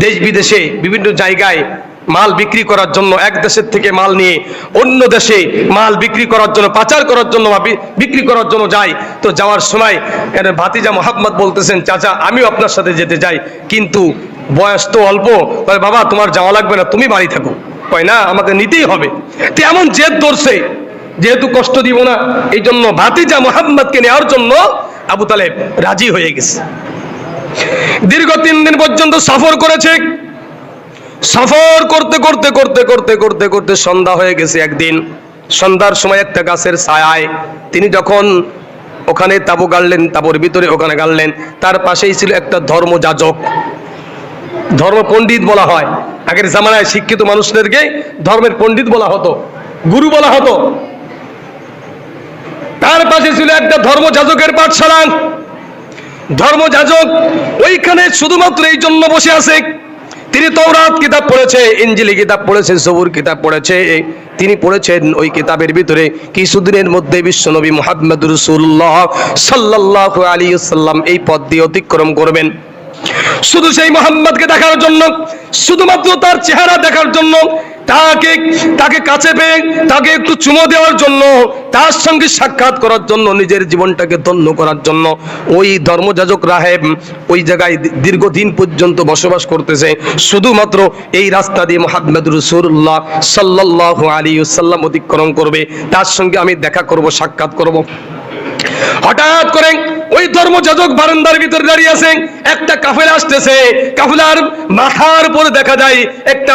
দেশ বিদেশে বিভিন্ন জায়গায় মাল বিক্রি করার জন্য, এক দেশের থেকে মাল নিয়ে অন্য দেশে মাল বিক্রি করার জন্য, পাচার করার জন্য বা বিক্রি করার জন্য যায়। তো যাওয়ার সময় ভাতিজা মুহাম্মদ বলতেছেন, চাচা আমিও আপনার সাথে যেতে চাই, কিন্তু বয়স তো অল্প। বাবা তোমার যাওয়া লাগবে না, তুমি বাড়ি থাকো। কয় না, আমাকে নিতেই হবে। তো এমন জেদ ধরছে, যেহেতু কষ্ট দিব না, এই জন্য ভাতিজা মুহাম্মদকে নেওয়ার জন্য আবু তালেব রাজি হয়ে গেছে। দীর্ঘ 3 দিন পর্যন্ত সফর করেছে। সফর করতে করতে করতে করতে করতে করতে সন্ধ্যা হয়ে গেছে। একদিন সন্ধ্যার সময় একটা গাছের ছায়ায় তিনি যখন ওখানে তাঁবু গাড়লেন, তাঁবুর ভিতরে ওখানে গাড়লেন, তার পাশেই ছিল একটা ধর্মযাজক। ধর্ম পণ্ডিত বলা হয়, আগের জামানায় শিক্ষিত মানুষদেরকে ধর্মের পণ্ডিত বলা হতো, গুরু বলা হতো। তার পাশে ছিল একটা ধর্মযাজকের পাঠশালা। ধর্মযাজক ওইখানে শুধুমাত্র এই জন্য বসে আছে, তিনি তাওরাত কিতাব পড়েছে, ইনজিল কিতাব পড়েছে, জবুর কিতাব পড়েছে। তিনি পড়েছেন ওই কিতাবের ভিতরে কিছুদিনের মধ্যে বিশ্বনবী মুহাম্মদুর রাসূলুল্লাহ সাল্লাল্লাহু আলাইহি ওয়াসাল্লাম এই পথ দিয়ে অতিক্রম করবেন। শুধু সেই মুহাম্মদকে দেখার জন্য, শুধুমাত্র তার চেহারা দেখার জন্য, তাকে কাছে পেয়ে তাকে একটু চুমো দেওয়ার জন্য, তার সঙ্গে সাক্ষাৎ করার জন্য, নিজের জীবনটাকে ধন্য করার জন্য ওই ধর্মযাজক রাহেব ওই জায়গায় দীর্ঘদিন পর্যন্ত বসবাস করতেছে। শুধুমাত্র এই রাস্তা দিয়ে মুহাম্মদুর রাসূলুল্লাহ সাল্লাল্লাহু আলাইহি ওয়াসাল্লাম অতিক্রম করবে, তার সঙ্গে আমি দেখা করব, সাক্ষাৎ করব। হঠাৎ করে ওই ধর্মযাজক বারান্দার ভিতরে দাঁড়িয়ে আছে, একটা কাফেলা আসতেছে। কাফেলার মাথার উপরে দেখা যায় একটা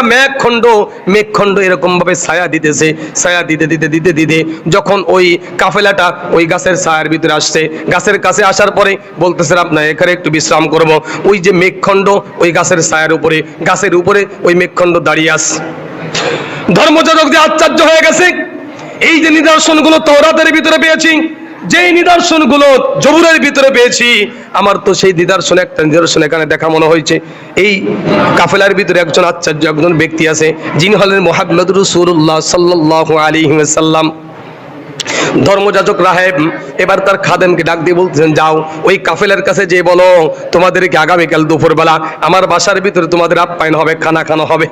মেঘখণ্ড এরকম ভাবে ছায়া দিতেছে। ছায়া দিতে দিতে দিতে দিতে যখন ওই কাফেলাটা ওই গাছের ছায়ার ভিতরে আসছে, গাছের কাছে আসার পরে বলতেছে আপনার এখানে একটু বিশ্রাম করব। ওই যে মেঘখণ্ড ওই গাছের ছায়ার উপরে, গাছের উপরে ওই মেঘখণ্ড দাঁড়িয়ে আছে। ধর্মযাজক যে আশ্চর্য হয়ে গেছে, এই যে নিদর্শনগুলো তাওরাতের ভিতরে পেয়েছি, যেই নিদর্শনগুলো জবুরের ভিতরে পেয়েছি, আমার তো সেই একটা নিদর্শন এখানে দেখা মনে হয়েছে। এই কাফেলার ভিতরে একজন আশ্চর্য একজন ব্যক্তি আছে, যিনি হলেন মুহাম্মদুর রাসূলুল্লাহ সাল্লাল্লাহু আলাইহি ওয়াসাল্লাম। ধর্মযাজক রাহেব এবার তার খাদেমকে ডাক দিয়ে বলতেছেন, যাও ওই কাফেলার কাছে যে বলো তোমাদেরকে আগামীকাল দুপুরবেলা আমার বাসার ভিতরে তোমাদের আপ্যায়ন হবে, খানা খানো হবে।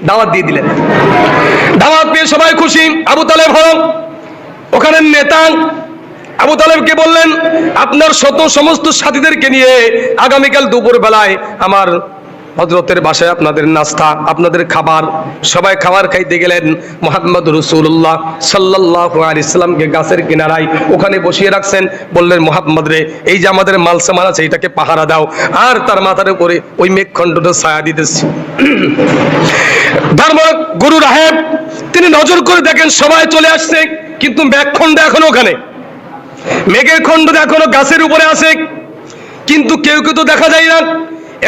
দাওয়াত দিয়ে দিলেন। দাওয়াত পেয়ে সবাই খুশি। আবু তালেব হল ওখানের নেতা। আবু তালেবকে বললেন, আপনার সমস্ত সাথীদেরকে নিয়ে আগামীকাল দুপুর বেলায় আমার হযরতের বাসায় আপনাদের নাস্তা, আপনাদের খাবার। সবাই খাবার খাইতে গেলেন। মুহাম্মদুর রাসূলুল্লাহ সাল্লাল্লাহু আলাইহি সাল্লামকে গাছের কিনারায় ওখানে বসিয়ে রাখছেন। বললেন, মুহাম্মদ রে, এই যে আমাদের মাল সামান আছে এটাকে পাহারা দাও, আর তার মাথার উপরে ওই মেঘখণ্ডটা ছায়া দিতেছে। ধর্মগুরু রাহেব তিনি নজর করে দেখেন সবাই চলে আসছে, কিন্তু মেঘখণ্ড এখনো ওখানে, মেঘের খণ্ড এখনো গাছের উপরে আছে, কিন্তু কেউ তো দেখা যায় না।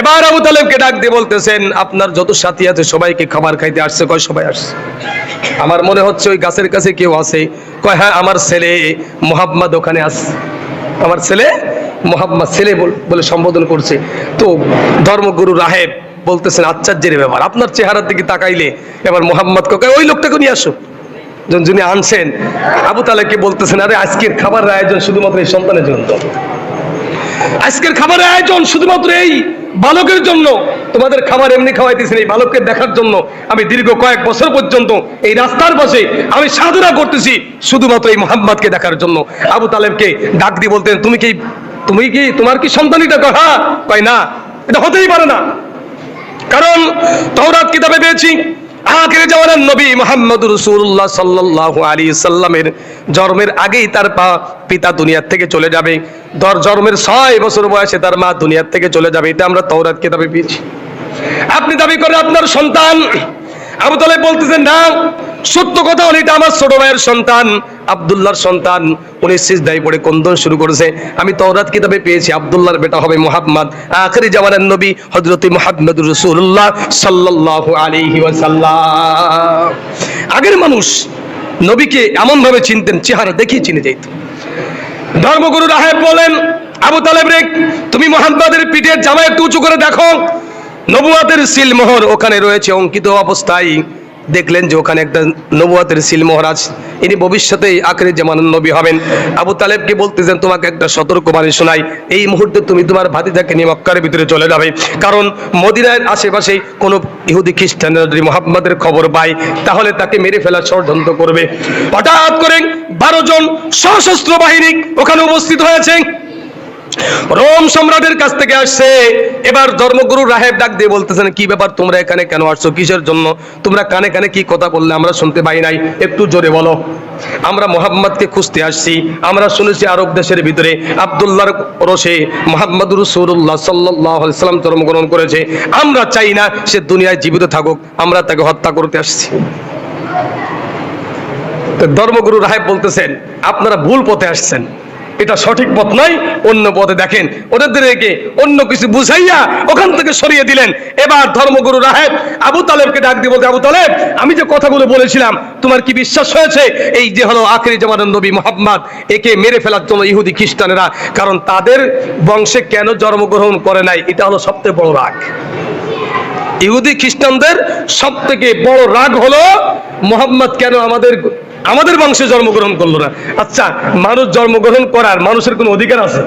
এবার আবু তালেবকে ডাক দিয়ে বলতেছেন, আপনার যত সাথী আছে সবাইকে খাবার খাইতে আসছে? কয় সবাই আসছে। আমার মনে হচ্ছে ওই গাছের কাছে কেউ আছে। কয় হ্যাঁ, আমার ছেলে মুহাম্মদ ওখানে আছে। আমার ছেলে মুহাম্মদ, ছেলে বলে সম্বোধন করছে। তো ধর্মগুরু রাহেব বলতেছেন, আশ্চর্যের ব্যাপার, আপনার চেহারার দিকে তাকাইলে এবার মুহাম্মদকে কয় ওই লোকটাকে নিয়ে আসো। যিনি আনছেন আবু তালেবকে বলতেছেন, আরে আজকের খাবারের আয়োজন শুধুমাত্র এই সন্তানের জন্য, আজকের খাবারের আয়োজন শুধুমাত্র এই বালকের জন্য। তোমাদের খাবার এমনি খাওয়াইতেছেন, এই বালককে দেখার জন্য আমি দীর্ঘ কয়েক বছর পর্যন্ত এই রাস্তার পাশে আমি সাধনা করতেছি শুধুমাত্র এই মুহাম্মদকে দেখার জন্য। আবু তালেবকে ডাক দিয়ে বলতেন, তোমার কি সন্তান? এটা হ্যাঁ। কয় না, এটা হতেই পারে না, কারণ তাওরাত কিতাবে পেয়েছি আখির জামানার নবী মুহাম্মদুর রাসূলুল্লাহ সাল্লাল্লাহু আলাইহি সাল্লামের জন্মের আগেই তার পিতা দুনিয়া থেকে চলে যাবে। জন্মের 6 বছর বয়সে তার মা দুনিয়া থেকে চলে যাবে। এটা আমরা তাওরাত কিতাবে পেয়েছি। আপনি দাবি করেন আপনার সন্তান। আবু তালেব বলতেছেন, না, সত্য কথা হলো এটা আমার ছোট ভাইয়ের সন্তান, আব্দুল্লাহর সন্তান। উনি সিজদায় পড়ে ক্রন্দন শুরু করেছে। আমি তাওরাত কিতাবে পেয়েছি আব্দুল্লাহর বেটা হবে মুহাম্মদ, আখিরি জামানার নবী হযরত মুহাম্মদুর রাসূলুল্লাহ সাল্লাল্লাহু আলাইহি ওয়াসাল্লাম। আগের মানুষ নবীকে এমন ভাবে চিনতেন, চেহারা দেখিয়ে চিনে যেত। ধর্মগুরু রাহেব বলেন, আবু তালেব রে, তুমি মুহাম্মদের পিঠের জামা একটু উঁচু করে দেখো, নবুয়াতের সিলমোহর ওখানে রয়েছে অঙ্কিত অবস্থায়। দেখলেন যে ওখানে একটা নবুয়াতের সিলমোহর আছে, ইনি ভবিষ্যতে আখিরি জামানার নবী হবেন। আবু তালেবকে বলতেছেন, তোমাকে একটা সতর্কবাণী শোনাই, এই মুহূর্তে তুমি তোমার ভাতিজাকে নিয়ে মক্কার ভিতরে চলে যাবে, কারণ মদিনার আশেপাশে কোনো ইহুদি খ্রিস্টানরা যদি মুহাম্মদের খবর পায় তাহলে তাকে মেরে ফেলার ষড়যন্ত্র করবে। হঠাৎ করে 12 জন সশস্ত্র বাহিনী ওখানে উপস্থিত হয়েছে। রোম সম্রাটের কাছ থেকে আসছে। এবার ধর্মগুরু রাহেব ডাক দিয়ে বলতেছেন, কি ব্যাপার, তোমরা এখানে কেন আসছো, কিসের জন্য, তোমরা কানে কানে কি কথা বললে আমরা শুনতে পাই নাই, একটু জোরে বলো। আমরা মুহাম্মদকে খুঁজতে আসছি, আমরা শুনেছি আরব দেশের ভিতরে আব্দুল্লাহর রশে মুহাম্মদ রাসূলুল্লাহ সাল্লাল্লাহু আলাইহি সাল্লাম জন্মগ্রহণ করেছে, আমরা চাই না সে দুনিয়ায় জীবিত থাকুক, আমরা তাকে হত্যা করতে আসছি। ধর্মগুরু রাহেব বলতেছেন, আপনারা ভুল পথে আসছেন, এটা সঠিক পথ নয়, অন্য পথে দেখেন। ওদেরকে অন্য কিছু বুঝাইয়া ওখান থেকে সরিয়ে দিলেন। এবার ধর্মগুরু রাহেব আবু তালেবকে ডাক দিয়ে বলতে, আবু তালেব, আমি যে কথাগুলো বলেছিলাম তোমার কি বিশ্বাস হয়েছে? এই যে হলো আখিরি জামানের নবী মুহাম্মদ, একে মেরে ফেলার জন্য ইহুদি খ্রিস্টানেরা, কারণ তাদের বংশে কেন জন্মগ্রহণ করে নাই, এটা হলো সবচেয়ে বড় রাগ। ইহুদি খ্রিস্টানদের সব থেকে বড় রাগ হলো মুহাম্মদ কেন আমাদের বংশে জন্মগ্রহণ করলো না। আচ্ছা, মানুষ জন্মগ্রহণ করার মানুষের কোনো অধিকার আছে?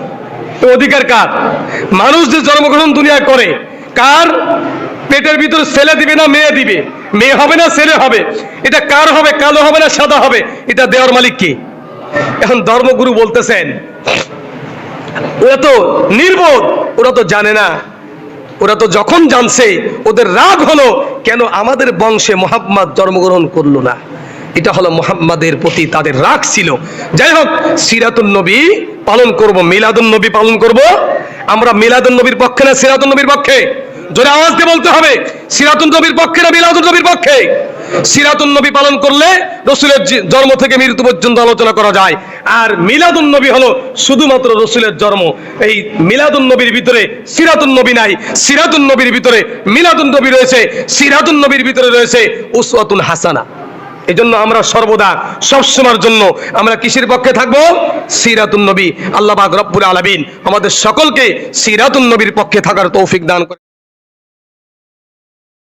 তো অধিকার কার? মানুষ যে জন্মগ্রহণ দুনিয়ায় করে, কার পেটের ভিতরে ছেলে দিবে না মেয়ে দিবে, মেয়ে হবে না ছেলে হবে, এটা কার হবে? কালো হবে না সাদা হবে, এটা দেওয়ার মালিক কি? এখন ধর্মগুরু বলতেছেন, ওরা তো নির্বোধ, ওরা তো জানে না। ওরা তো যখন জানছে, ওদের রাগ হলো কেন আমাদের বংশে মুহাম্মদ জন্মগ্রহণ করলো না, এটা হলো মুহাম্মাদের প্রতি তাদের রাগ ছিল। যাই হোক, সিরাতুন নবী পালন করব, মিলাদুন নবী পালন করব। আমরা মিলাদুন নবীর পক্ষে না সিরাতুন নবীর পক্ষে? জোরে আওয়াজ দিয়ে বলতে হবে, সিরাতুন নবীর পক্ষে না মিলাদুন নবীর পক্ষে? সিরাতুন নবী পালন করলে রসুলের জন্ম থেকে মৃত্যু পর্যন্ত আলোচনা করা যায়, আর মিলাদুন নবী হলো শুধুমাত্র রসুলের জন্ম। এই মিলাদুন নবীর ভিতরে সিরাতুন নবী নাই, সিরাতুন নবীর ভিতরে মিলাদুন নবী রয়েছে, সিরাতুন নবীর ভিতরে রয়েছে উসওয়াতুন হাসানা। এই জন্য আমরা সর্বদা সবসময়ের জন্য আমরা কিসের পক্ষে থাকবো? সিরাতুন নবী। আল্লাহ পাক রব্বুল আলামিন আমাদের সকলকে সিরাতুন নবীর পক্ষে থাকার তৌফিক দান করে।